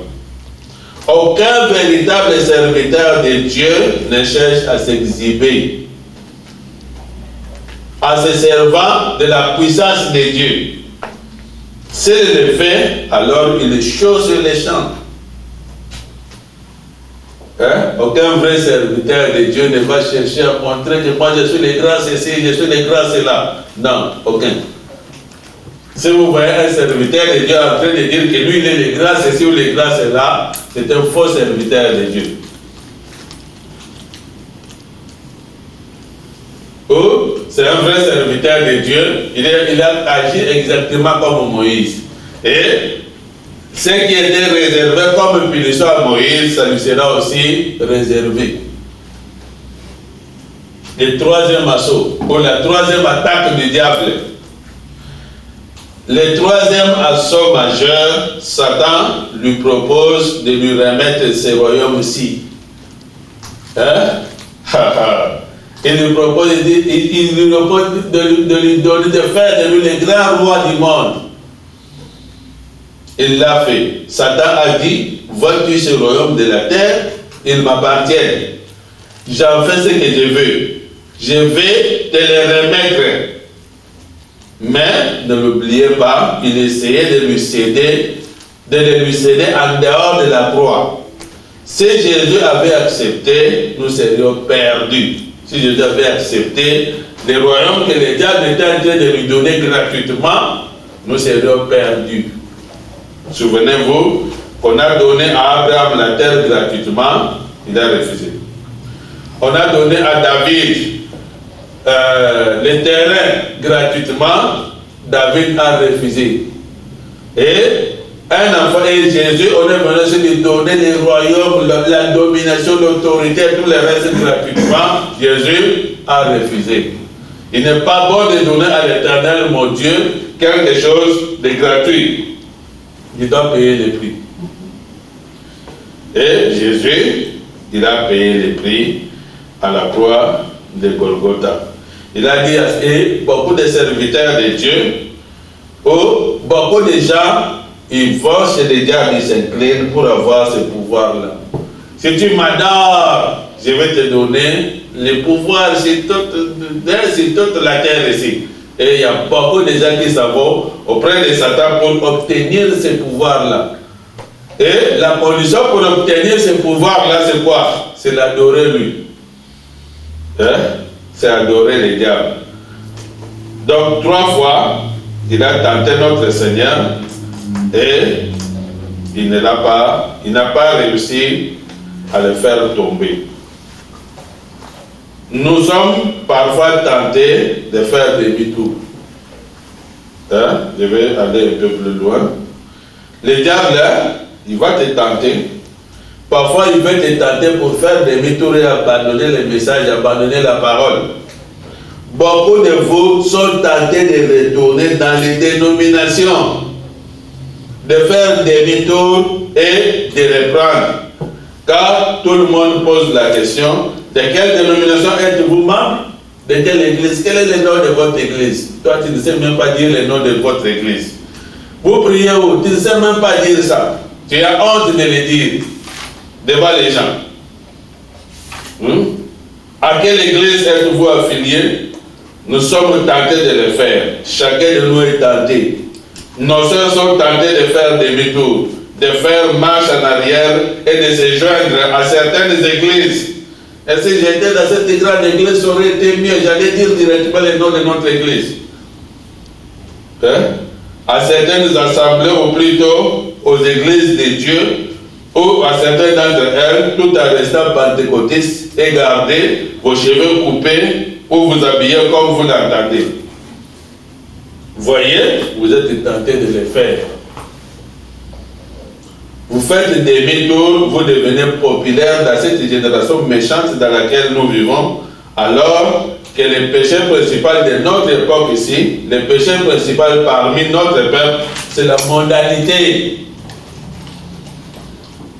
Aucun véritable serviteur de Dieu ne cherche à s'exhiber en se servant de la puissance de Dieu. S'il le fait, alors il est chaud sur les champs. Hein? Aucun vrai serviteur de Dieu ne va chercher à montrer que moi je suis le grand ceci, je suis le grand cela. Non, aucun. Si vous voyez un serviteur de Dieu en train de dire que lui il est le grand ceci ou le grand cela, c'est un faux serviteur de Dieu. Ou c'est un vrai serviteur de Dieu, il a agi exactement comme Moïse. Et ce qui était réservé comme punition à Moïse, ça lui sera aussi réservé. Le troisième assaut, ou la troisième attaque du diable. Le troisième assaut majeur, Satan lui propose de lui remettre ce royaume-ci. Hein? Il lui propose de lui donner, de faire de lui le grand roi du monde. Il l'a fait. Satan a dit, vois-tu ce royaume de la terre, il m'appartient. J'en fais ce que je veux. Je vais te le remettre. Mais ne l'oubliez pas, il essayait de lui céder en dehors de la croix. Si Jésus avait accepté, nous serions perdus. Si Jésus avait accepté le royaume que le diable était en train de lui donner gratuitement, nous serions perdus. Souvenez-vous qu'on a donné à Abraham la terre gratuitement, il a refusé. On a donné à David le terrain gratuitement, David a refusé. Et un enfant, et Jésus, on est venu lui donner le royaume, la domination, l'autorité, tout le reste gratuitement, Jésus a refusé. Il n'est pas bon de donner à l'Éternel, mon Dieu, quelque chose de gratuit. Il doit payer le prix. Et Jésus, il a payé le prix à la croix de Golgotha. Il a dit, et beaucoup de serviteurs de Dieu, ou beaucoup de gens, ils vont chez les diables, ils s'inclinent pour avoir ce pouvoir-là. Si tu m'adores, je vais te donner le pouvoir sur toute la terre ici. Et il y a beaucoup de gens qui s'en vont auprès de Satan pour obtenir ce pouvoir-là. Et la condition pour obtenir ce pouvoir-là, c'est quoi? C'est l'adorer lui. Hein? C'est adorer les diables. Donc 3 fois, il a tenté notre Seigneur et il n'a pas réussi à le faire tomber. Nous sommes parfois tentés de faire demi-tour. Hein? Je vais aller un peu plus loin. Le diable, il va te tenter. Parfois, il veut te tenter pour faire demi-tour et abandonner le message, abandonner la parole. Beaucoup de vous sont tentés de retourner dans les dénominations, de faire demi-tour et de reprendre. Car tout le monde pose la question, de quelle dénomination êtes-vous membre? De quelle église? Quel est le nom de votre église? Toi, tu ne sais même pas dire le nom de votre église. Vous priez où? Tu ne sais même pas dire ça. Tu as honte de le dire devant les gens. À quelle église êtes-vous affilié? Nous sommes tentés de le faire. Chacun de nous est tenté. Nos sœurs sont tentées de faire demi-tour, de faire marche en arrière et de se joindre à certaines églises. Et si j'étais dans cette grande église, ça aurait été mieux. J'allais dire directement le nom de notre église. Hein? À certaines assemblées, ou plutôt aux églises de Dieu, ou à certaines d'entre elles, tout en restant pentecôtiste et gardez vos cheveux coupés ou vous habiller comme vous l'entendez. Voyez, vous êtes tenté de le faire. Vous faites demi-tour, vous devenez populaire dans cette génération méchante dans laquelle nous vivons, alors que le péché principal de notre époque ici, le péché principal parmi notre peuple, c'est la mondanité.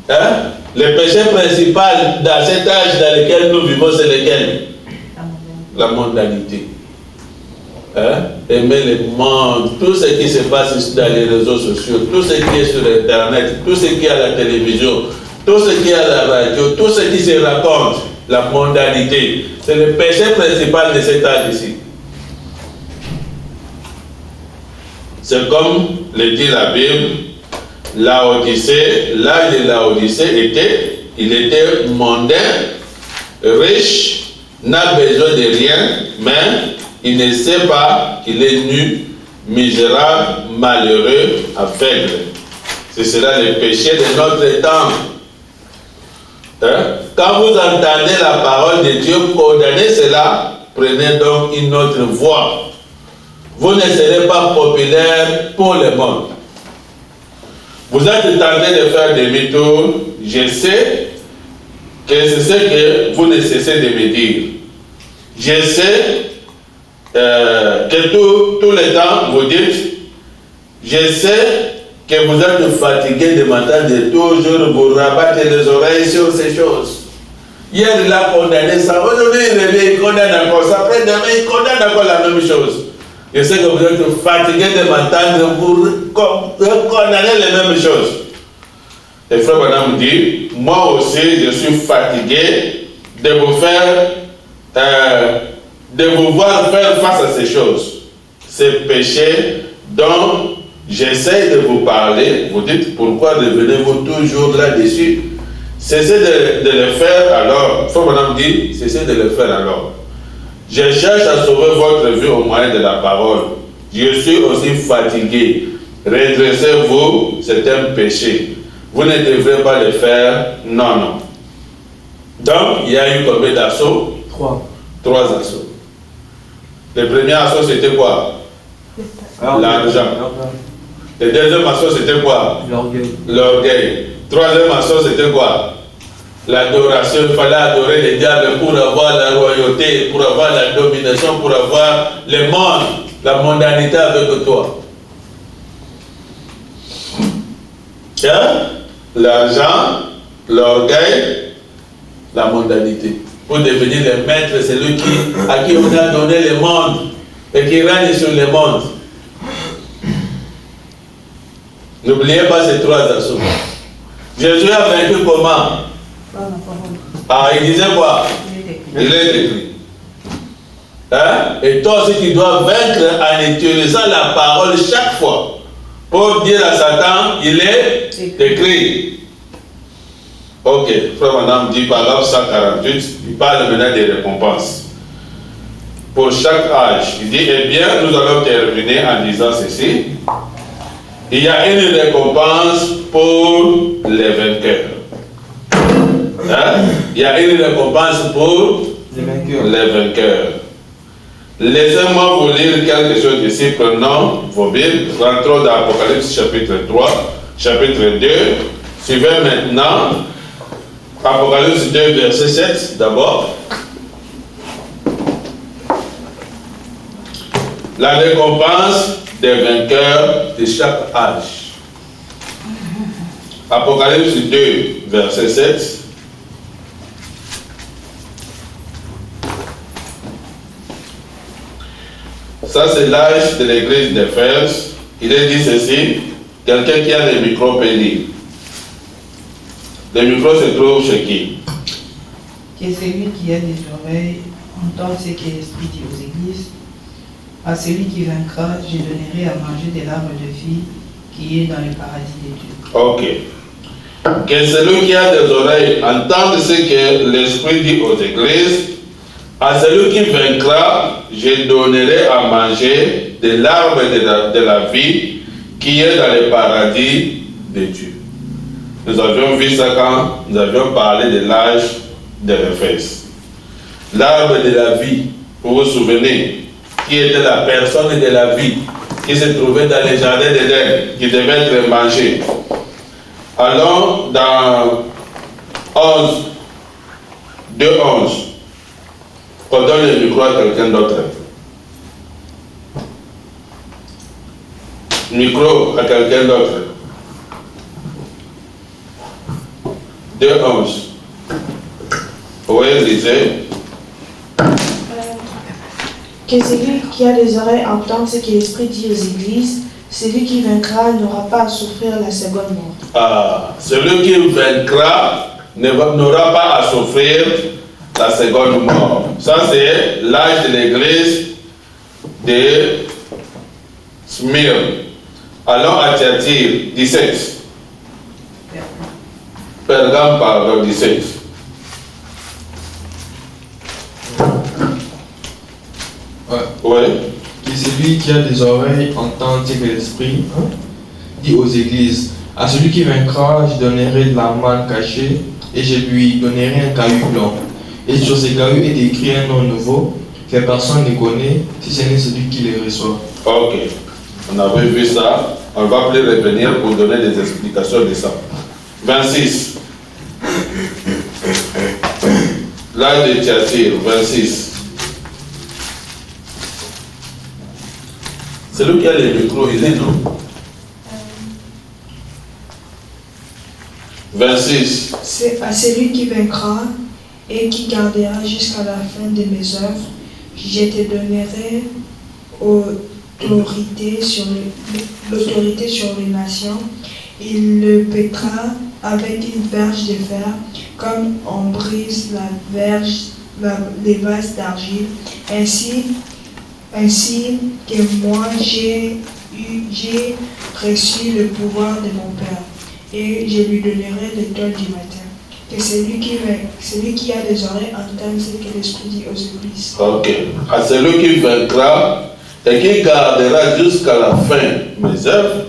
Hein? Le péché principal dans cet âge dans lequel nous vivons, c'est lequel? La mondanité. Hein? Aimer le monde, tout ce qui se passe dans les réseaux sociaux, tout ce qui est sur Internet, tout ce qui est à la télévision, tout ce qui est à la radio, tout ce qui se raconte, la mondanité, c'est le péché principal de cet âge ici. C'est comme le dit la Bible, Laodicée, l'âge de Laodicée était mondain, riche, n'a besoin de rien, mais il ne sait pas qu'il est nu, misérable, malheureux, aveugle. C'est cela le péché de notre temps. Hein? Quand vous entendez la parole de Dieu, condamnez cela, prenez donc une autre voie. Vous ne serez pas populaire pour le monde. Vous êtes tenté de faire demi-tour. Je sais que c'est ce que vous ne cessez de me dire. Je sais que tout le temps vous dites, je sais que vous êtes fatigué de m'entendre toujours vous rabattre les oreilles sur ces choses. Hier il a condamné ça, aujourd'hui il condamne encore ça, après demain il condamne encore la même chose. Je sais que vous êtes fatigué de m'entendre vous condamner les mêmes choses. Et frère Branham dit, moi aussi je suis fatigué de vous de vous voir faire face à ces choses, ces péchés dont j'essaie de vous parler. Vous dites, pourquoi revenez-vous toujours là-dessus? Cessez de le faire alors. Frère Branham dit, cessez de le faire alors. Je cherche à sauver votre vie au moyen de la parole. Je suis aussi fatigué. Redressez-vous, c'est un péché. Vous ne devrez pas le faire. Non, non. Donc, il y a eu combien d'assauts? 3 assauts. Le premier assaut, c'était quoi? L'argent. Le deuxième assaut, c'était quoi? L'orgueil. Troisième assaut, c'était quoi? L'adoration. Il fallait adorer les diables pour avoir la royauté, pour avoir la domination, pour avoir le monde, la mondanité avec toi. Hein? L'argent, l'orgueil, la mondanité. Pour devenir le maître, c'est lui à qui on a donné le monde et qui règne sur le monde. N'oubliez pas ces 3 assauts. Jésus a vaincu comment? Ah, il disait quoi? Il est écrit. Hein? Et toi aussi, tu dois vaincre en utilisant la parole chaque fois. Pour dire à Satan, il est écrit. Ok, frère Madame dit, paragraphe 148, il parle maintenant des récompenses. Pour chaque âge, il dit, eh bien, nous allons terminer en disant ceci. Il y a une récompense pour les vainqueurs. Hein? Il y a une récompense pour les vainqueurs. Laissez-moi vous lire quelque chose ici. Prenons vos Bibles. Rentrons dans Apocalypse chapitre 3, chapitre 2. Suivez maintenant Apocalypse 2, verset 7 d'abord. La récompense des vainqueurs de chaque âge. Apocalypse 2, verset 7. Ça, c'est l'âge de l'église d'Éphèse. Il est dit ceci. Quelqu'un qui a le micro peut lire. Le micro se trouve chez qui? Que celui qui a des oreilles entende ce que l'Esprit dit aux églises. À celui qui vaincra, je donnerai à manger de l'arbre de vie qui est dans le paradis de Dieu. Ok. Que celui qui a des oreilles entende ce que l'Esprit dit aux églises. À celui qui vaincra, je donnerai à manger de l'arbre de la vie qui est dans le paradis de Dieu. Nous avions vu ça quand nous avions parlé de l'âge de l'Éphèse. L'arbre de la vie, vous vous souvenez, qui était la personne de la vie, qui se trouvait dans le jardin d'Éden, qui devait être mangé. Allons dans 2:11. On donne le micro à quelqu'un d'autre. Micro à quelqu'un d'autre. 2:11. Oui, lisez. Que celui qui a des oreilles entende ce que l'Esprit dit aux églises. Celui qui vaincra n'aura pas à souffrir la seconde mort. Ah, celui qui vaincra n'aura pas à souffrir la seconde mort. Ça, c'est l'âge de l'église de Smyrne. Allons à Thyatire, 17. Pergame, pardon, 17. Oui. Que celui qui a des oreilles entende ce que l'Esprit dit aux églises. À celui qui vaincra, je donnerai de la manne cachée et je lui donnerai un caillou blanc. Et sur ce caillou est écrit un nom nouveau que personne ne connaît si ce n'est celui qui le reçoit. Ok. On avait vu ça. On va plus revenir pour donner des explications de ça. 26. L'âge de Thyatire, 26. C'est lui qui a les micros, il est non? 26. C'est à celui qui vaincra et qui gardera jusqu'à la fin de mes œuvres, je te donnerai l'autorité sur les nations. Il le pétera avec une verge de fer, comme on brise les vases d'argile. Ainsi que moi j'ai reçu le pouvoir de mon Père, et je lui donnerai l'étoile du matin. Que celui qui a des oreilles entende ce que l'Esprit dit aux églises. Ok. À celui qui vaincra et qui gardera jusqu'à la fin mes œuvres,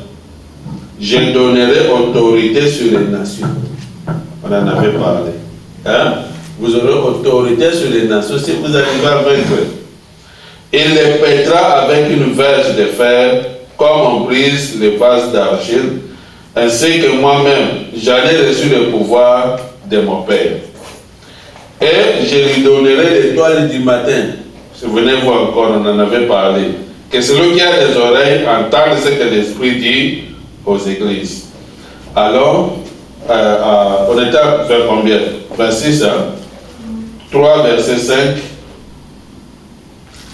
je donnerai autorité sur les nations. On en avait parlé. Hein? Vous aurez autorité sur les nations si vous arrivez à vaincre. Il les pètera avec une verge de fer, comme on brise les vases d'argile, ainsi que moi-même, j'en ai reçu le pouvoir de mon Père. Et je lui donnerai l'étoile du matin. Souvenez-vous encore, on en avait parlé. Que celui qui a des oreilles entende ce que l'Esprit dit aux églises. Alors, on était vers combien? 26, hein? 3, verset 5.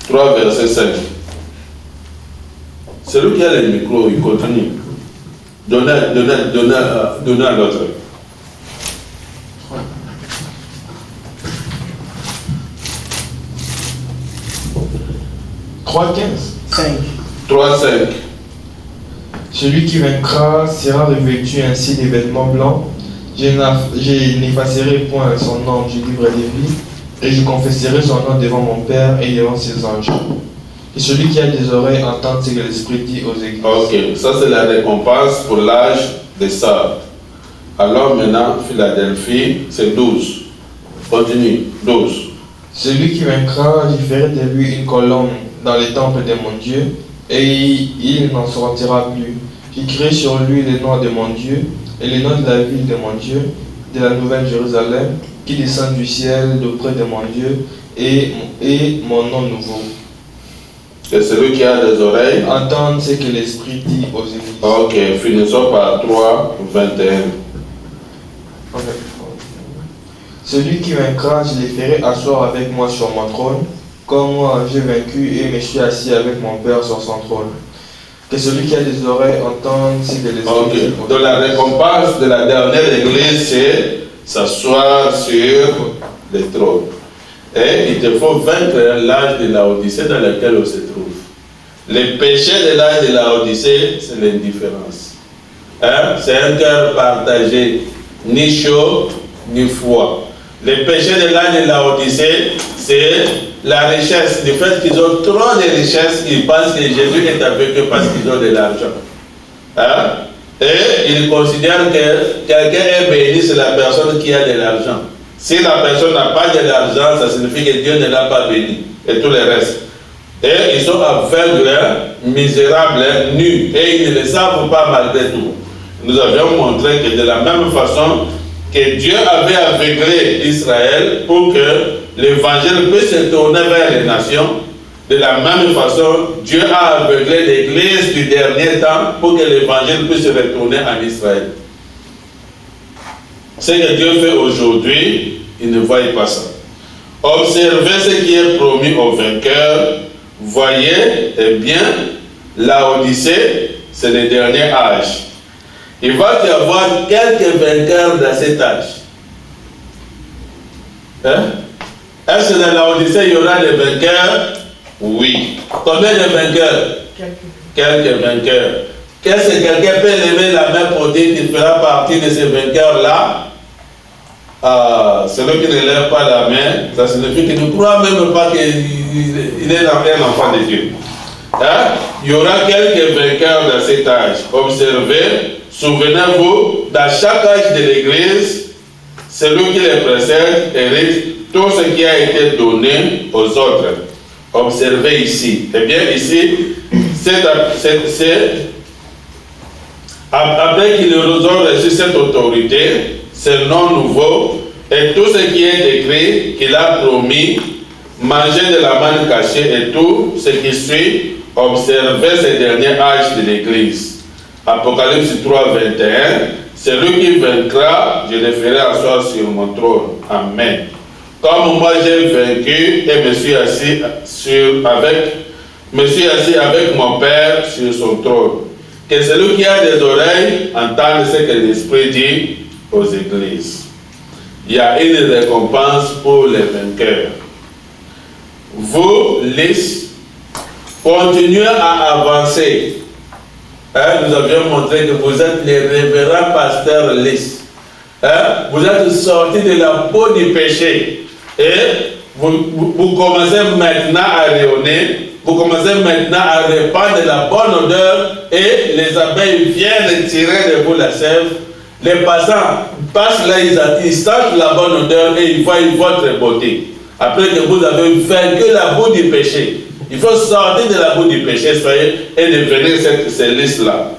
3, verset 5. Celui qui a le micro, il continue. Donnez à l'autre. 3:15. 3, 5. Celui qui vaincra sera revêtu ainsi des vêtements blancs. Je n'effacerai point son nom du livre de vie, et je confesserai son nom devant mon Père et devant ses anges. Et celui qui a des oreilles entende ce que l'Esprit dit aux églises. Ok, ça c'est la récompense pour l'âge des sables. Alors maintenant, Philadelphie, c'est 12. Continue, 12. Celui qui vaincra, je ferai de lui une colonne dans les temples de mon Dieu, et il n'en sortira plus. J'écrirai sur lui le nom de mon Dieu, et le nom de la ville de mon Dieu, de la nouvelle Jérusalem, qui descend du ciel d'auprès de mon Dieu, et mon nom nouveau. Et celui qui a des oreilles, entendre ce que l'Esprit dit aux églises. Ok, finissons par 3, 21. Okay. Celui qui vaincra, je le ferai asseoir avec moi sur mon trône, comme moi j'ai vaincu et me suis assis avec mon Père sur son trône. Que celui qui a des oreilles entende ce que l'Esprit dit. Donc la récompense de la dernière église, c'est s'asseoir sur le trône. Et il te faut vaincre l'âge de la Odyssée dans lequel on se trouve. Le péché de l'âge de la Odyssée, c'est l'indifférence. Hein? C'est un cœur partagé, ni chaud, ni froid. Le péché de l'âge de la Odyssée, c'est la richesse. Du fait qu'ils ont trop de richesses, ils pensent que Jésus est avec eux parce qu'ils ont de l'argent. Hein? Et ils considèrent que quelqu'un est béni, c'est la personne qui a de l'argent. Si la personne n'a pas de l'argent, ça signifie que Dieu ne l'a pas béni. Et tout le reste. Et ils sont aveugles, misérables, nus. Et ils ne le savent pas malgré tout. Nous avions montré que de la même façon que Dieu avait aveuglé Israël pour que l'évangile puisse se tourner vers les nations, de la même façon, Dieu a aveuglé l'église du dernier temps pour que l'évangile puisse se retourner en Israël. Ce que Dieu fait aujourd'hui, il ne voit pas ça. Observez ce qui est promis aux vainqueurs. Voyez, eh bien, la Odyssée, c'est le dernier âge. Il va y avoir quelques vainqueurs dans cet âge. Hein? Est-ce que dans la Odyssée, il y aura des vainqueurs? Oui. Combien de vainqueurs? Quelques vainqueurs. Qu'est-ce que quelqu'un peut lever la main pour dire qu'il fera partie de ces vainqueurs-là? Celui qui ne lève pas la main, ça signifie qu'il ne croit même pas qu'il est un enfant de Dieu. Hein? Il y aura quelques vainqueurs dans cet âge. Observez, souvenez-vous, dans chaque âge de l'Église, celui qui les précède hérite tout ce qui a été donné aux autres. Observez ici. Eh bien, ici, c'est après qu'ils ont reçu cette autorité, ce nom nouveau, et tout ce qui est écrit qu'il a promis, manger de la manne cachée et tout ce qui suit, observez ces derniers âges de l'Église. Apocalypse 3, 21. Celui qui vaincra, je le ferai asseoir sur mon trône. Amen. Comme moi j'ai vaincu et me suis assis avec mon Père sur son trône. Que celui qui a des oreilles entende ce que l'Esprit dit aux églises. Il y a une récompense pour les vainqueurs. Vous, Lys, continuez à avancer. Nous avions montré que vous êtes les révérends pasteurs Lys. Vous êtes sortis de la peau du péché. Et vous commencez maintenant à rayonner. Vous commencez maintenant à répandre la bonne odeur et les abeilles viennent tirer de vous la sève. Les passants passent là, ils sentent la bonne odeur et ils voient votre beauté. Après que vous avez vaincu la boue du péché, il faut sortir de la boue du péché, soyez, et devenir ces listes-là.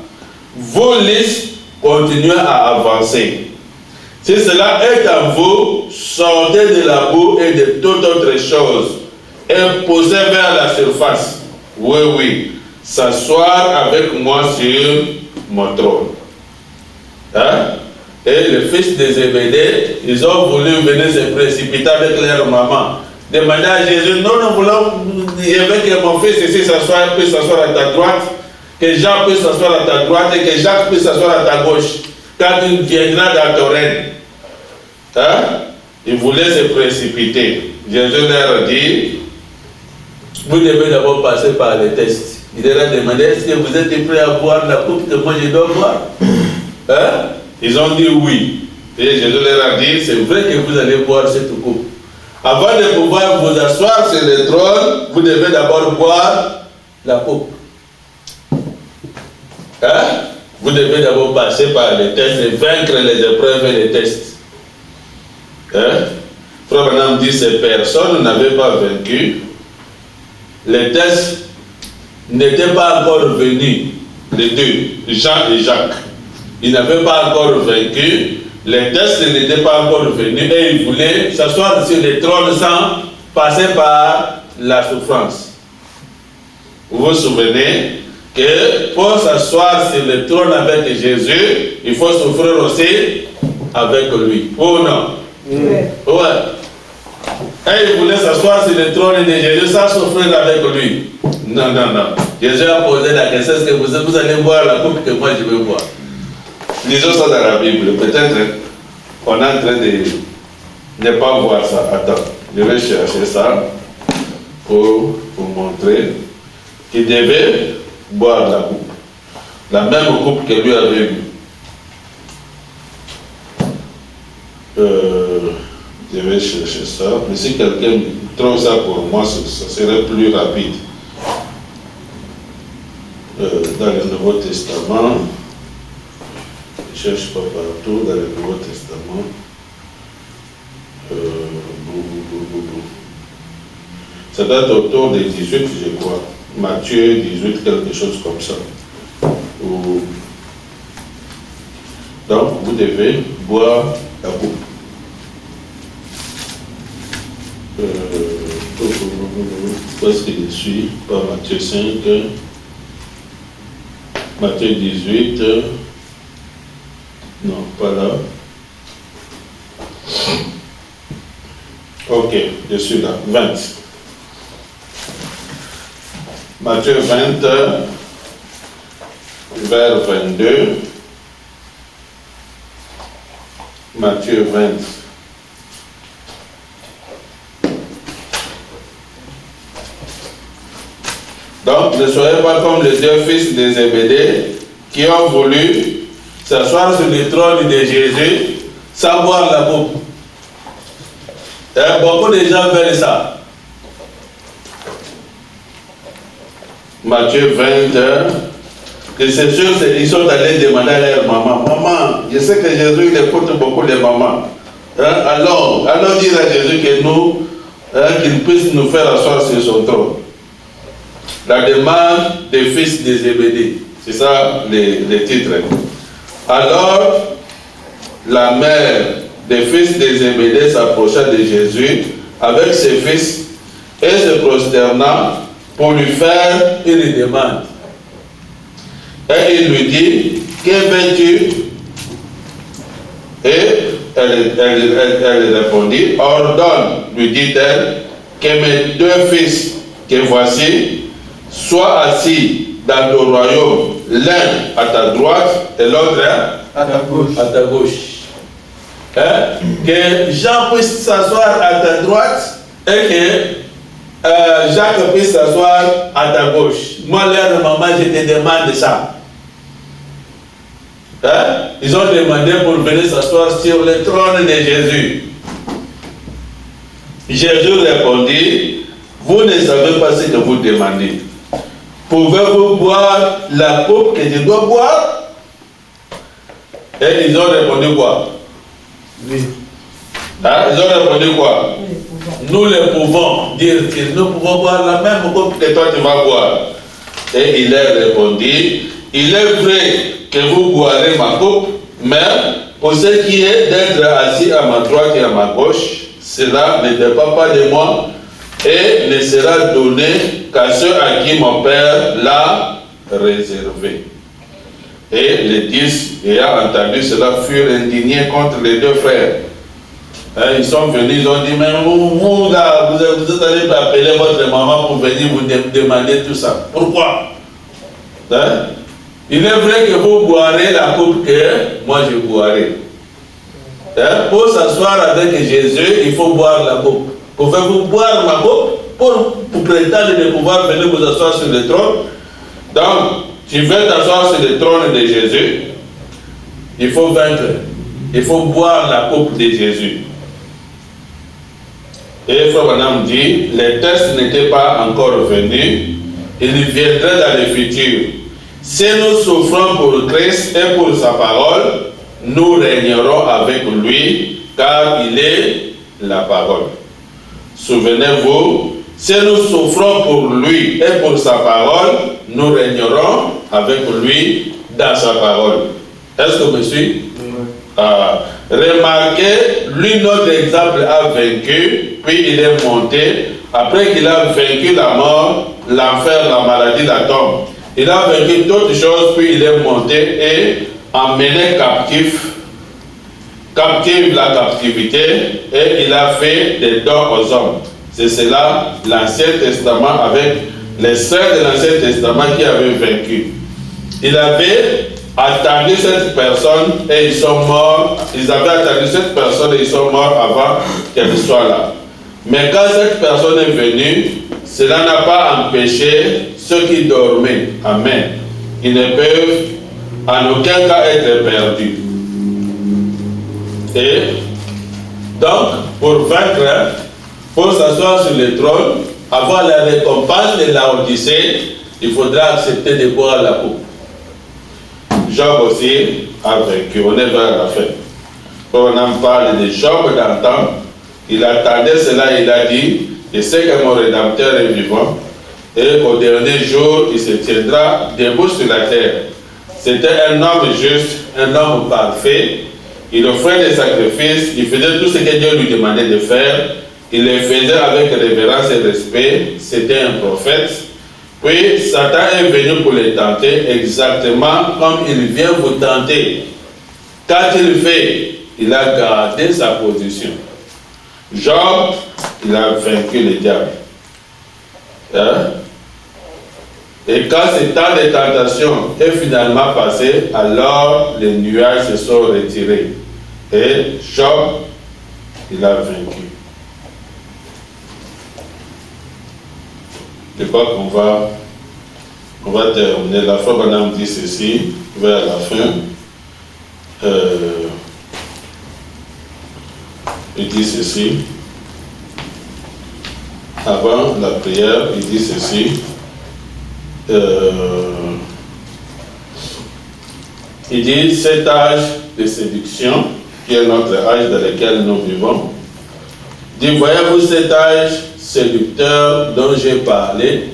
Vos listes continuent à avancer. Si cela est en vous, sortez de la boue et de toute autre chose et posez vers la surface. Oui, oui, s'asseoir avec moi sur mon trône. Hein? Et le fils de Zébédée, ils ont voulu venir se précipiter avec leur maman. Demander à Jésus, non, nous voulons, il veut que mon fils ici puisse s'asseoir à ta droite, que Jean puisse s'asseoir à ta droite et que Jacques puisse s'asseoir à ta gauche, quand il viendra dans ton règne. Hein? Ils voulaient se précipiter. Jésus leur a dit, vous devez d'abord passer par les tests. Il leur a demandé, est-ce que vous êtes prêts à boire la coupe que moi je dois boire? Hein? Ils ont dit oui. Et Jésus leur a dit, c'est vrai que vous allez boire cette coupe. Avant de pouvoir vous asseoir sur le trône, vous devez d'abord boire la coupe. Hein? Vous devez d'abord passer par les tests et vaincre les épreuves et les tests. Hein? Frère Branham dit, ces personnes n'avaient pas vaincu. Les tests n'étaient pas encore venus. Les deux, Jean et Jacques. Ils n'avaient pas encore vaincu. Les tests n'étaient pas encore venus et ils voulaient s'asseoir sur le trône sans passer par la souffrance. Vous vous souvenez que pour s'asseoir sur le trône avec Jésus, il faut souffrir aussi avec lui. Oh non? Ouais. Et ils voulaient s'asseoir sur le trône de Jésus sans souffrir avec lui. Non, non, non. Jésus a posé la question, est-ce que vous allez boire la coupe que moi je veux boire? Lisons ça dans la Bible. Peut-être on est en train de ne pas voir ça. Attends, je vais chercher ça pour vous montrer qu'il devait boire la coupe. La même coupe que lui avait bu. Je vais chercher ça. Mais si quelqu'un trouve ça pour moi, ça serait plus rapide. Dans le Nouveau Testament, je ne cherche pas partout dans le Nouveau Testament. Ça date autour des 18, je crois. Matthieu 18, quelque chose comme ça. Donc, vous devez boire la coupe. Où est-ce qu'il suit? Par Matthieu 5, Matthieu 18, non, pas là. Ok, je suis là. 20. Matthieu 20, vers 22. Matthieu 20. Donc, ne soyez pas comme les deux fils de Zébédée qui ont voulu s'asseoir sur le trône de Jésus sans boire la coupe. Et beaucoup de gens veulent ça. Matthieu 20, et c'est sûr qu'ils sont allés demander à leur maman, maman, je sais que Jésus il écoute beaucoup de mamans. Allons dire à Jésus que nous, qu'il puisse nous faire asseoir sur son trône. La demande des fils de Zébédée, c'est ça les titres. Alors, la mère des fils de Zébédée s'approcha de Jésus avec ses fils et se prosterna pour lui faire une demande. Et il lui dit, que veux-tu? Et elle répondit, ordonne, lui dit-elle, que mes deux fils que voici soient assis dans ton royaume, l'un à ta droite et l'autre à ta gauche. Que Jean puisse s'asseoir à ta droite et que Jacques puisse s'asseoir à ta gauche. Moi, leur maman, je te demande ça. Ils ont demandé pour venir s'asseoir sur le trône de Jésus. Jésus répondit, vous ne savez pas ce que vous demandez. Pouvez-vous boire la coupe que je dois boire? Et ils ont répondu quoi? Oui. Ils ont répondu quoi? Nous le pouvons dire que nous pouvons boire la même coupe que toi tu vas boire. Et il leur répondit, il est vrai que vous boirez ma coupe, mais pour ce qui est d'être assis à ma droite et à ma gauche, cela ne dépend pas de moi et ne sera donné qu'à ceux à qui mon Père l'a réservé. Et les 10, ayant entendu cela, furent indignés contre les deux frères. Ils sont venus, ils ont dit, mais vous êtes allés appeler votre maman pour venir vous demander tout ça. Pourquoi? Il est vrai que vous boirez la coupe que moi je boirai. Pour s'asseoir avec Jésus, il faut boire la coupe. Pouvez-vous boire ma coupe pour prétendre de pouvoir venir vous asseoir sur le trône? Donc, tu veux t'asseoir sur le trône de Jésus, il faut vaincre. Il faut boire la coupe de Jésus. Et Frère Branham dit, les tests n'étaient pas encore venus, ils viendraient dans le futur. Si nous souffrons pour Christ et pour sa parole, nous régnerons avec lui, car il est la parole. Souvenez-vous, si nous souffrons pour lui et pour sa parole, nous régnerons avec lui dans sa parole. Est-ce que vous me suivez? Remarquez, lui, notre exemple, a vaincu, puis il est monté. Après qu'il a vaincu la mort, l'enfer, la maladie, la tombe, il a vaincu d'autres choses, puis il est monté et emmené captive la captivité, et il a fait des dons aux hommes. C'est cela l'Ancien Testament avec les saints de l'Ancien Testament qui avaient vaincu. Il avait attendu cette personne et ils sont morts. Ils avaient attendu cette personne et ils sont morts avant qu'elle soit là. Mais quand cette personne est venue, cela n'a pas empêché ceux qui dormaient. Amen. Ils ne peuvent en aucun cas être perdus. Et donc, pour vaincre, pour s'asseoir sur le trône, avoir la récompense de la Odyssée, il faudra accepter de boire la coupe. Job aussi a vaincu. On est vers la fin. On en parle de Job d'antan. Il attendait cela, il a dit, je sais que mon Rédempteur est vivant, et qu'au dernier jour, il se tiendra debout sur la terre. C'était un homme juste, un homme parfait. Il offrait des sacrifices, il faisait tout ce que Dieu lui demandait de faire. Il le faisait avec révérence et respect. C'était un prophète. Puis Satan est venu pour le tenter exactement comme il vient vous tenter. Quand il fait, il a gardé sa position. Job il a vaincu le diable. Hein? Et quand ce temps de tentation est finalement passé, alors les nuages se sont retirés. Et Job, il a vaincu. Je crois qu'on va terminer. La foi, on dit ceci, vers la fin. Il dit ceci. Avant la prière, il dit ceci. Il dit cet âge de séduction, qui est notre âge dans lequel nous vivons. Il dit, voyez-vous cet âge séducteur dont j'ai parlé,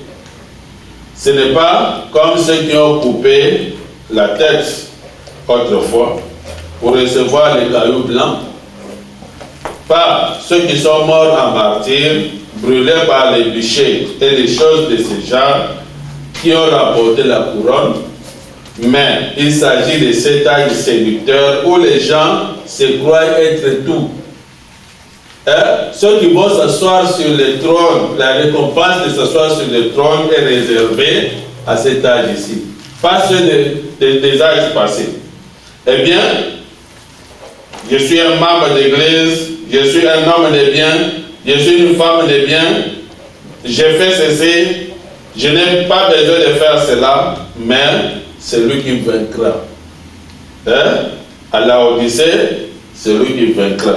ce n'est pas comme ceux qui ont coupé la tête autrefois pour recevoir les cailloux blancs, pas ceux qui sont morts en martyr, brûlés par les bûchers et les choses de ce genre qui ont remporté la couronne, mais il s'agit de cet âge séducteur où les gens se croient être tout. Ceux qui vont s'asseoir sur le trône, la récompense de s'asseoir sur le trône est réservée à cet âge ici, pas ceux des âges passés. Eh bien, je suis un membre d'église, je suis un homme de bien, je suis une femme de bien, j'ai fait ceci, je n'ai pas besoin de faire cela, mais c'est lui qui vaincra. À la Odyssée, c'est lui qui vaincra.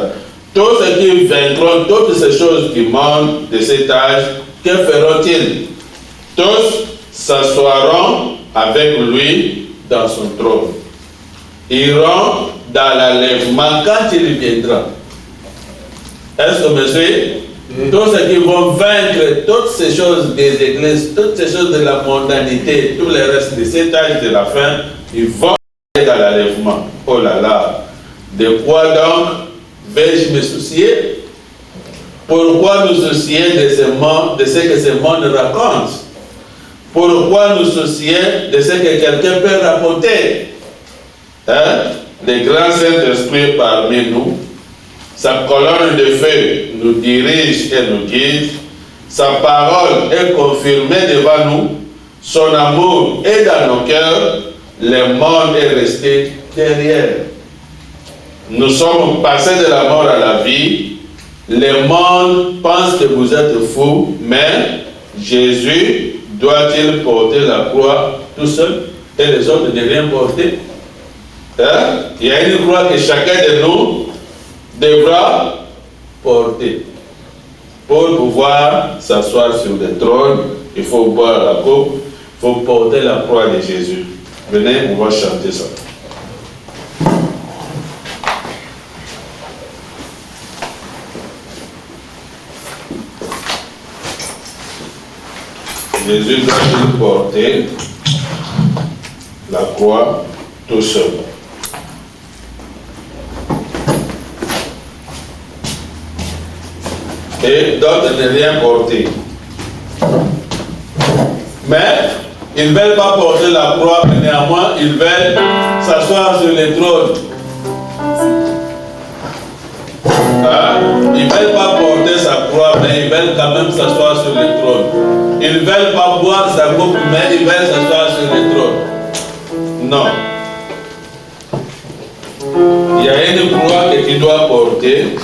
Tous ceux qui vaincront toutes ces choses qui montent de cet âge, que feront-ils? Tous s'asseoiront avec lui dans son trône. Iront dans l'enlèvement quand il viendra. Est-ce que vous me suivez? Tous ceux qui vont vaincre toutes ces choses des églises, toutes ces choses de la mondanité, tout le reste de cet âge de la fin, ils vont aller dans l'enlèvement. Oh là là! De quoi donc vais-je me soucier? Pourquoi nous soucier de ce que ce monde raconte? Pourquoi nous soucier de ce que quelqu'un peut raconter? Le grand Saint-Esprit parmi nous, sa colonne de feu nous dirige et nous guide, sa parole est confirmée devant nous, son amour est dans nos cœurs, le monde est resté derrière. Nous sommes passés de la mort à la vie. Le monde pense que vous êtes fous, mais Jésus doit-il porter la croix tout seul et les autres ne rien porter? Il y a une croix que chacun de nous devra porter. Pour pouvoir s'asseoir sur le trône, il faut boire la coupe, il faut porter la croix de Jésus. Venez, on va chanter ça. Jésus doit-il porter la croix tout seul? Et d'autres ne rien porter. Mais ils ne veulent pas porter la croix, mais néanmoins ils veulent s'asseoir sur le trône. Ils ne veulent pas porter sa croix, mais ils veulent quand même s'asseoir sur le trône. Ils ne veulent pas boire sa coupe, mais ils veulent s'asseoir sur le trône. Non. Il y a une croix que tu dois porter.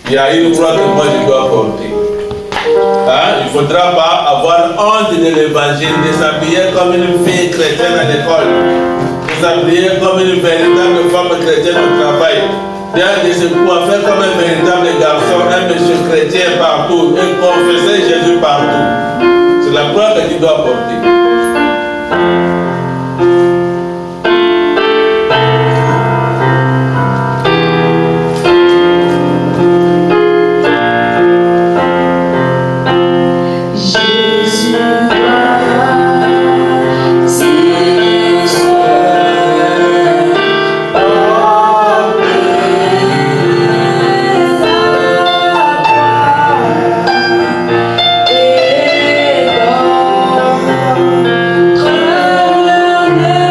Il y a une croix que moi je dois porter. Il ne faudra pas avoir honte de l'évangile, de s'habiller comme une fille chrétienne à l'école, de s'habiller comme une véritable femme chrétienne au travail, de se coiffer comme un véritable garçon, un monsieur chrétien partout, et confesser Jésus partout. C'est la croix que tu dois porter. Yeah.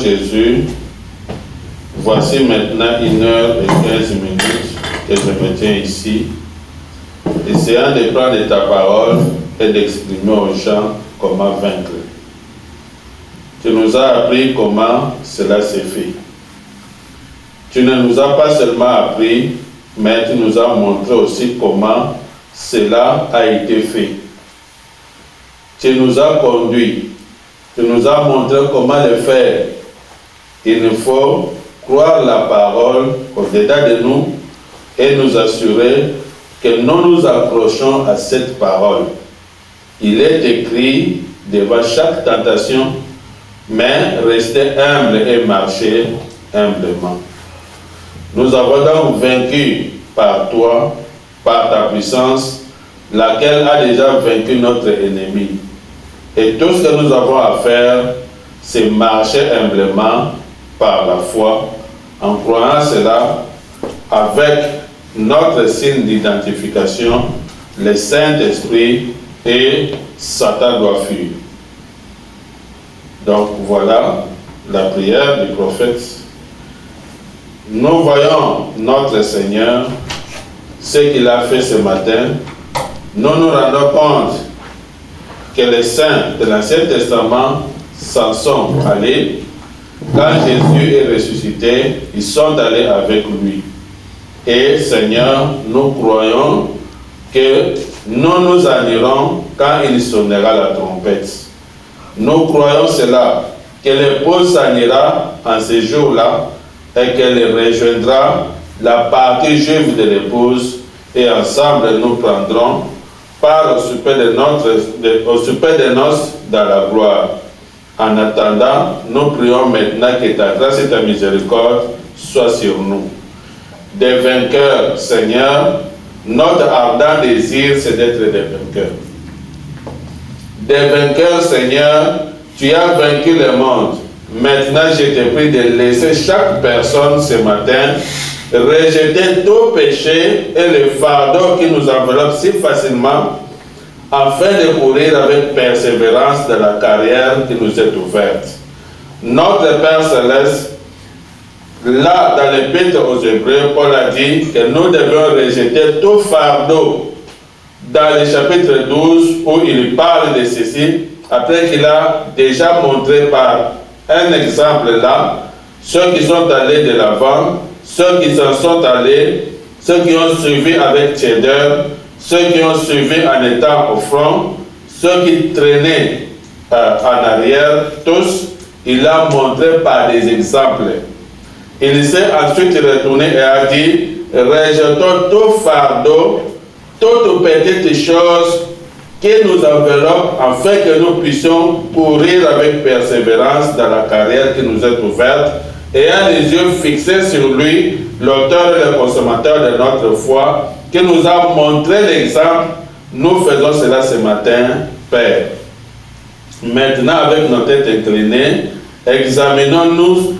Jésus, voici maintenant 1h15 que je me tiens ici, essayant de prendre ta parole et d'exprimer aux gens comment vaincre. Tu nous as appris comment cela s'est fait. Tu ne nous as pas seulement appris, mais tu nous as montré aussi comment cela a été fait. Tu nous as conduits. Tu nous as montré comment le faire. Il nous faut croire la parole au-delà de nous et nous assurer que nous nous accrochons à cette parole. Il est écrit devant chaque tentation, mais rester humble et marcher humblement. Nous avons donc vaincu par toi, par ta puissance, laquelle a déjà vaincu notre ennemi. Et tout ce que nous avons à faire, c'est marcher humblement par la foi, en croyant cela avec notre signe d'identification, le Saint-Esprit, et Satan doit fuir. Donc voilà la prière du prophète. Nous voyons notre Seigneur, ce qu'il a fait ce matin. Nous nous rendons compte que les saints de l'Ancien Testament s'en sont allés. Quand Jésus est ressuscité, ils sont allés avec lui. Et Seigneur, nous croyons que nous nous en irons quand il sonnera la trompette. Nous croyons cela, que l'épouse s'en ira en ce jour-là et qu'elle rejoindra la partie juive de l'épouse et ensemble nous prendrons part au souper de noces dans la gloire. En attendant, nous prions maintenant que ta grâce et ta miséricorde soient sur nous. Des vainqueurs, Seigneur, notre ardent désir, c'est d'être des vainqueurs. Des vainqueurs, Seigneur, tu as vaincu le monde. Maintenant, je te prie de laisser chaque personne ce matin rejeter tout péché et le fardeau qui nous enveloppe si facilement, afin de courir avec persévérance dans la carrière qui nous est ouverte. Notre Père Céleste, là, dans l'Épître aux Hébreux, Paul a dit que nous devons rejeter tout fardeau. Dans le chapitre 12, où il parle de ceci, après qu'il a déjà montré par un exemple là, ceux qui sont allés de l'avant, ceux qui s'en sont allés, ceux qui ont suivi avec tiédeur, ceux qui ont suivi en étant au front, ceux qui traînaient en arrière, tous, il a montré par des exemples. Il s'est ensuite retourné et a dit, rejetons tout fardeau, toutes petites choses qui nous enveloppent afin que nous puissions courir avec persévérance dans la carrière qui nous est ouverte, ayant les yeux fixés sur lui, l'auteur et le consommateur de notre foi, qui nous a montré l'exemple. Nous faisons cela ce matin, Père. Maintenant, avec nos têtes inclinées, examinons-nous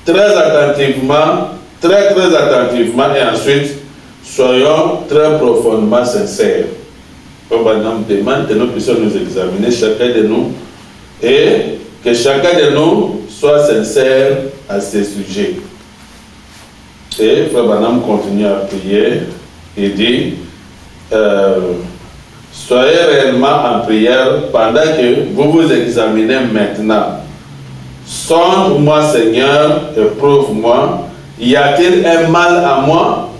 très attentivement, très attentivement, et ensuite, soyons très profondément sincères. Maintenant, demande que nous puissions nous examiner, chacun de nous, et que chacun de nous soit sincère à ce sujet. Et Frère Branham continue à prier et dit, soyez réellement en prière pendant que vous vous examinez maintenant. Sonde-moi, Seigneur, et prouve-moi, y a-t-il un mal à moi?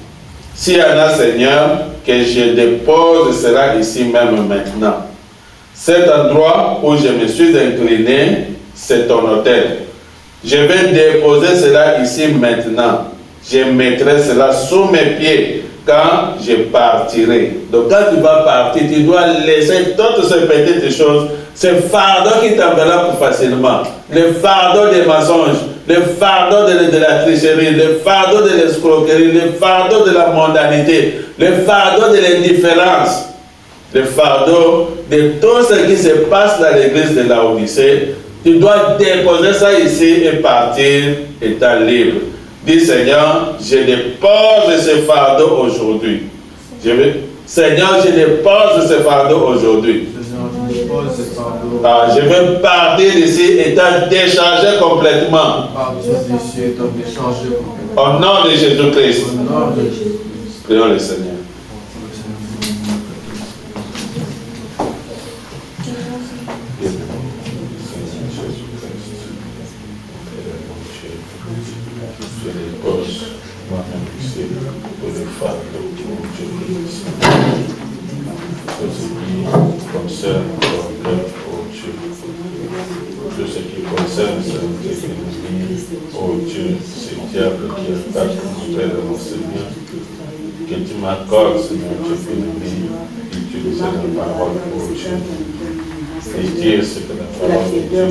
S'il y en a, Seigneur, que je dépose cela ici même maintenant. Cet endroit où je me suis incliné, c'est ton autel. Je vais déposer cela ici maintenant. Je mettrai cela sous mes pieds quand je partirai. Donc quand tu vas partir, tu dois laisser toutes ces petites choses, ces fardeaux qui t'enveloppent facilement, le fardeau des mensonges, le fardeau de la tricherie, le fardeau de l'escroquerie, le fardeau de la mondanité, le fardeau de l'indifférence, le fardeau de tout ce qui se passe dans l'église de Laodicée. Tu dois déposer ça ici et partir étant libre. Dis Seigneur, je dépose ce fardeau aujourd'hui. Seigneur, je dépose ce fardeau aujourd'hui. Je veux partir d'ici étant déchargé complètement. Au nom de Jésus-Christ. Prions le Seigneur. Tout ce qui concerne oh Dieu, ce diable qui attaque mon Père et mon Seigneur, que tu m'accordes, Seigneur Dieu béni, d'utiliser la parole, oh Dieu, et dire ce que la parole de Dieu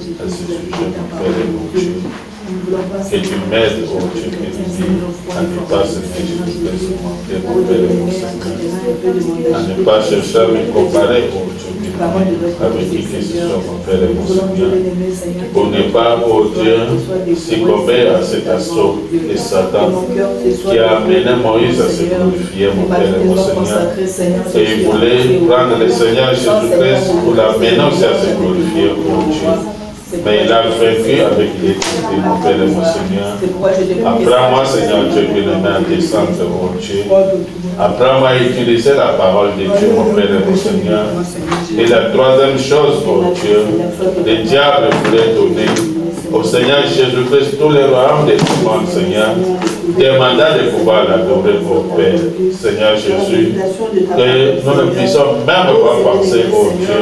dit à ce sujet, mon Père et mon Dieu. Que tu m'aides, oh Dieu béni, à ne pas se Jésus-Christ, mon Père et mon Seigneur, à ne pas chercher à me comparer, oh Dieu béni, avec qui que ce soit, mon Père et mon Seigneur, pour ne pas, oh Dieu, succomber à cet assaut de Satan qui a amené Moïse à se glorifier, mon Père et mon Seigneur, et il voulait prendre le Seigneur Jésus-Christ pour l'amener aussi à se glorifier, oh Dieu. Mais il a vaincu avec l'éternité, mon Père et mon Seigneur. Apprends-moi, Seigneur Dieu, bien-aimé, à descendre, mon Dieu. Apprends-moi à utiliser la parole de Dieu, mon Père et mon Seigneur. Et la troisième chose, mon Dieu, le diable voulait donner au Seigneur Jésus-Christ tous les royaumes de tout le monde, Seigneur, demandant de pouvoir l'adorer, mon Père. Seigneur Jésus, que nous ne puissions même pas penser, mon Dieu,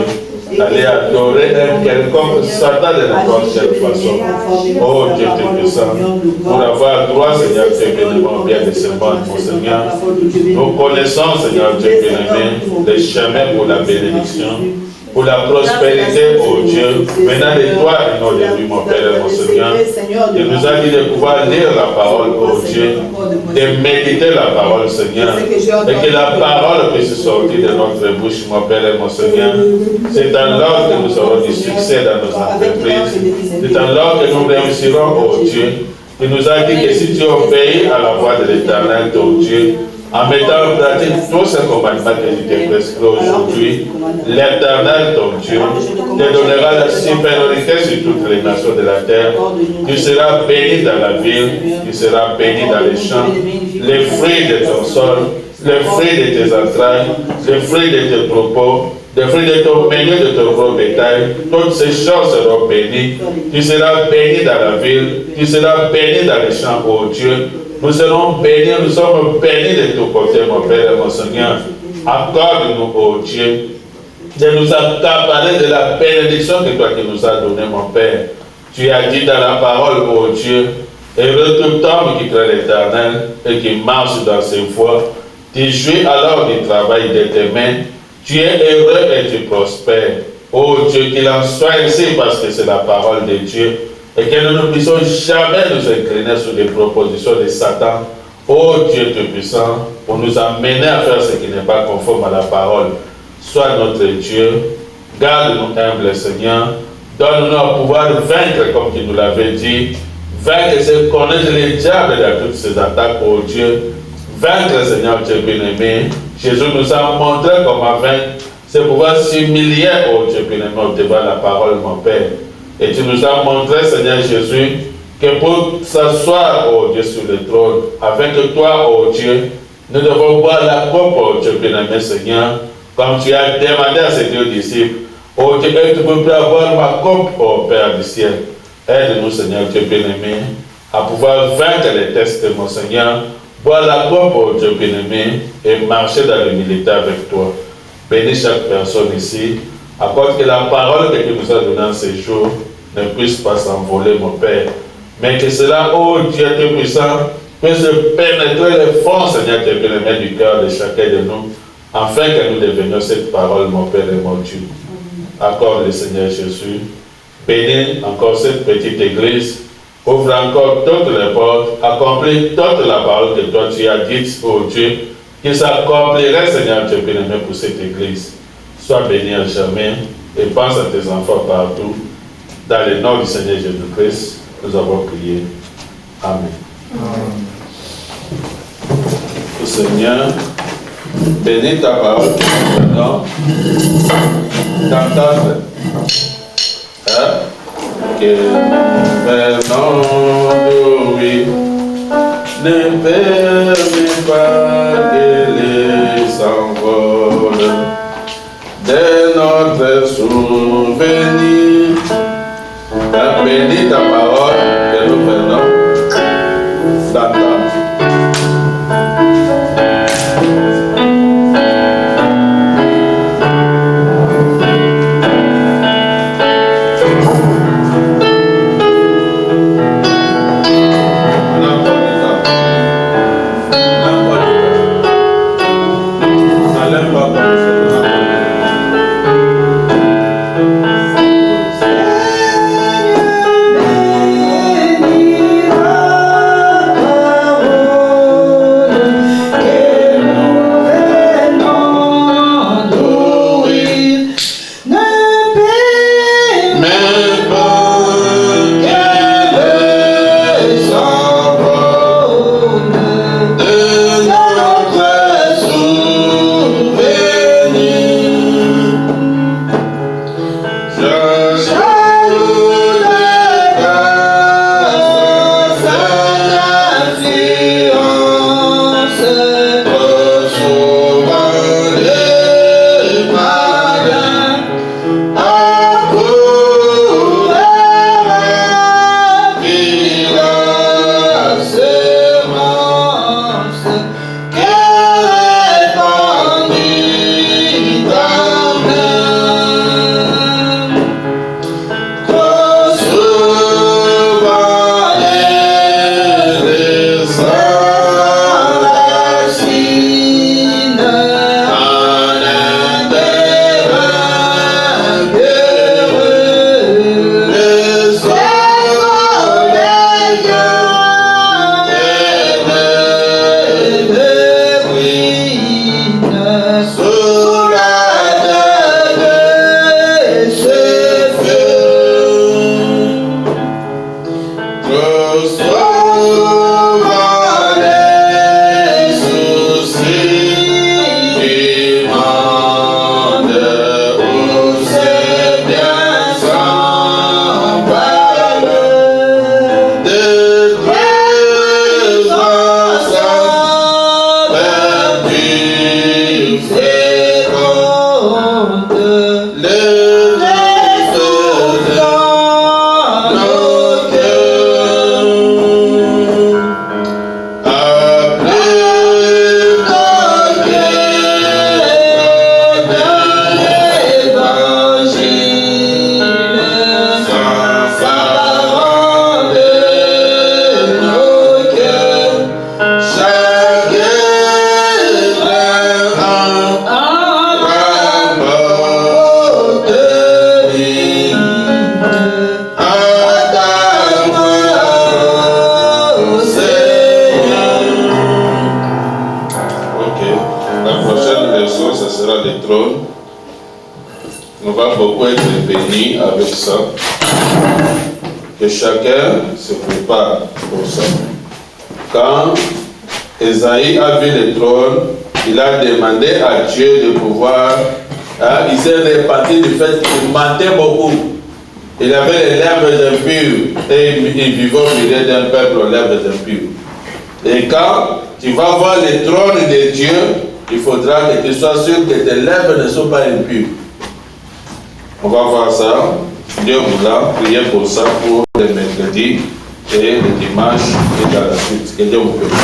aller adorer un quelconque Satan de n'importe quelle façon. Oh Dieu te puissant, pour avoir droit, Seigneur Dieu béni, mon bien de ce monde, mon Seigneur. Nous connaissons, Seigneur Dieu béni, les chemins pour la bénédiction, pour la prospérité, oh Dieu, venant de toi et non de lui, mon Père et mon Seigneur. Il nous a dit de pouvoir lire la parole, oh Dieu, de méditer la parole, Seigneur, et que la parole puisse sortir de notre bouche, mon Père et mon Seigneur. C'est alors que nous aurons du succès dans nos entreprises. C'est alors que nous réussirons, oh Dieu. Il nous a dit que si tu obéis à la voix de l'Éternel, oh Dieu, en mettant en pratique tous ces commandements que je t'ai prescrits aujourd'hui, l'Éternel, ton Dieu, te donnera la supériorité sur toutes les nations de la terre. Tu seras béni dans la ville, tu seras béni dans les champs, les fruits de ton sol, les fruits de tes entrailles, les fruits de tes propos, les fruits de ton milieu, de ton gros bétail, toutes ces choses seront bénies. Tu seras béni dans la ville, tu seras béni dans les champs, ô Dieu. Nous serons bénis, nous sommes bénis de tous côtés, mon Père et mon Seigneur. Accorde-nous, ô Dieu, de nous accaparer de la bénédiction que toi qui nous as donnée, mon Père. Tu as dit dans la parole, ô Dieu, heureux tout homme qui crée l'Éternel et qui marche dans ses voies. Tu jouis alors du travail de tes mains. Tu es heureux et tu prospères. Ô Dieu, qu'il en soit ainsi parce que c'est la parole de Dieu. Et que nous ne puissions jamais nous incliner sur les propositions de Satan. Ô Dieu Tout-Puissant, pour nous amener à faire ce qui n'est pas conforme à la parole. Sois notre Dieu. Garde-nous humbles, Seigneur. Donne-nous un pouvoir de vaincre comme tu nous l'avais dit. Vaincre, c'est connaître les diables dans toutes ces attaques, ô Dieu. Vaincre, Seigneur Dieu bien-aimé. Jésus nous a montré comment vaincre. C'est pouvoir s'humilier, ô Dieu bien-aimé, devant la parole, mon Père. Et tu nous as montré, Seigneur Jésus, que pour s'asseoir, ô Dieu, sur le trône, avec toi, ô Dieu, nous devons boire la coupe, ô Dieu bien-aimé, Seigneur, comme tu as demandé à ces deux disciples. Ô Dieu, tu peux avoir ma coupe, ô Père du ciel. Aide-nous, Seigneur Dieu bien-aimé, à pouvoir vaincre les tests, mon Seigneur, boire la coupe, ô Dieu bien-aimé, et marcher dans l'humilité avec toi. Bénis chaque personne ici. Accorde que la parole que tu nous as donnée en ces jours ne puisse pas s'envoler, mon Père. Mais que cela, ô Dieu Tout-Puissant, puisse pénétrer les fonds, Seigneur, Dieu bien-aimé, du cœur de chacun de nous, afin que nous devenions cette parole, mon Père et mon Dieu. Accorde le Seigneur Jésus. Bénis encore cette petite église. Ouvre encore toutes les portes. Accomplis toute la parole que toi tu as dite, ô Dieu, qui s'accomplirait, Seigneur, Dieu bien-aimé, pour cette église. Sois béni à jamais et pense à tes enfants partout. Dans le nom du Seigneur Jésus-Christ, nous avons prié. Amen. Le Seigneur bénis ta parole maintenant d'entendre. Que Fernando, oui, ne permet pas qu'elle s'envole de notre souvenir. Bénis ta parole que nous venons d'entendre. On va beaucoup être bénis avec ça. Que chacun se prépare pour ça. Quand Esaïe a vu le trône, il a demandé à Dieu de pouvoir. Il s'est répandu du fait qu'il mentait beaucoup. Il avait les lèvres impures et il vivait au milieu d'un peuple aux lèvres impures. Et quand tu vas voir le trône de Dieu, il faudra que tu sois sûr que tes lèvres ne sont pas impures. On va voir ça. Dieu vous a prié pour ça pour le mercredi et le dimanche et dans la suite. Que Dieu vous bénisse.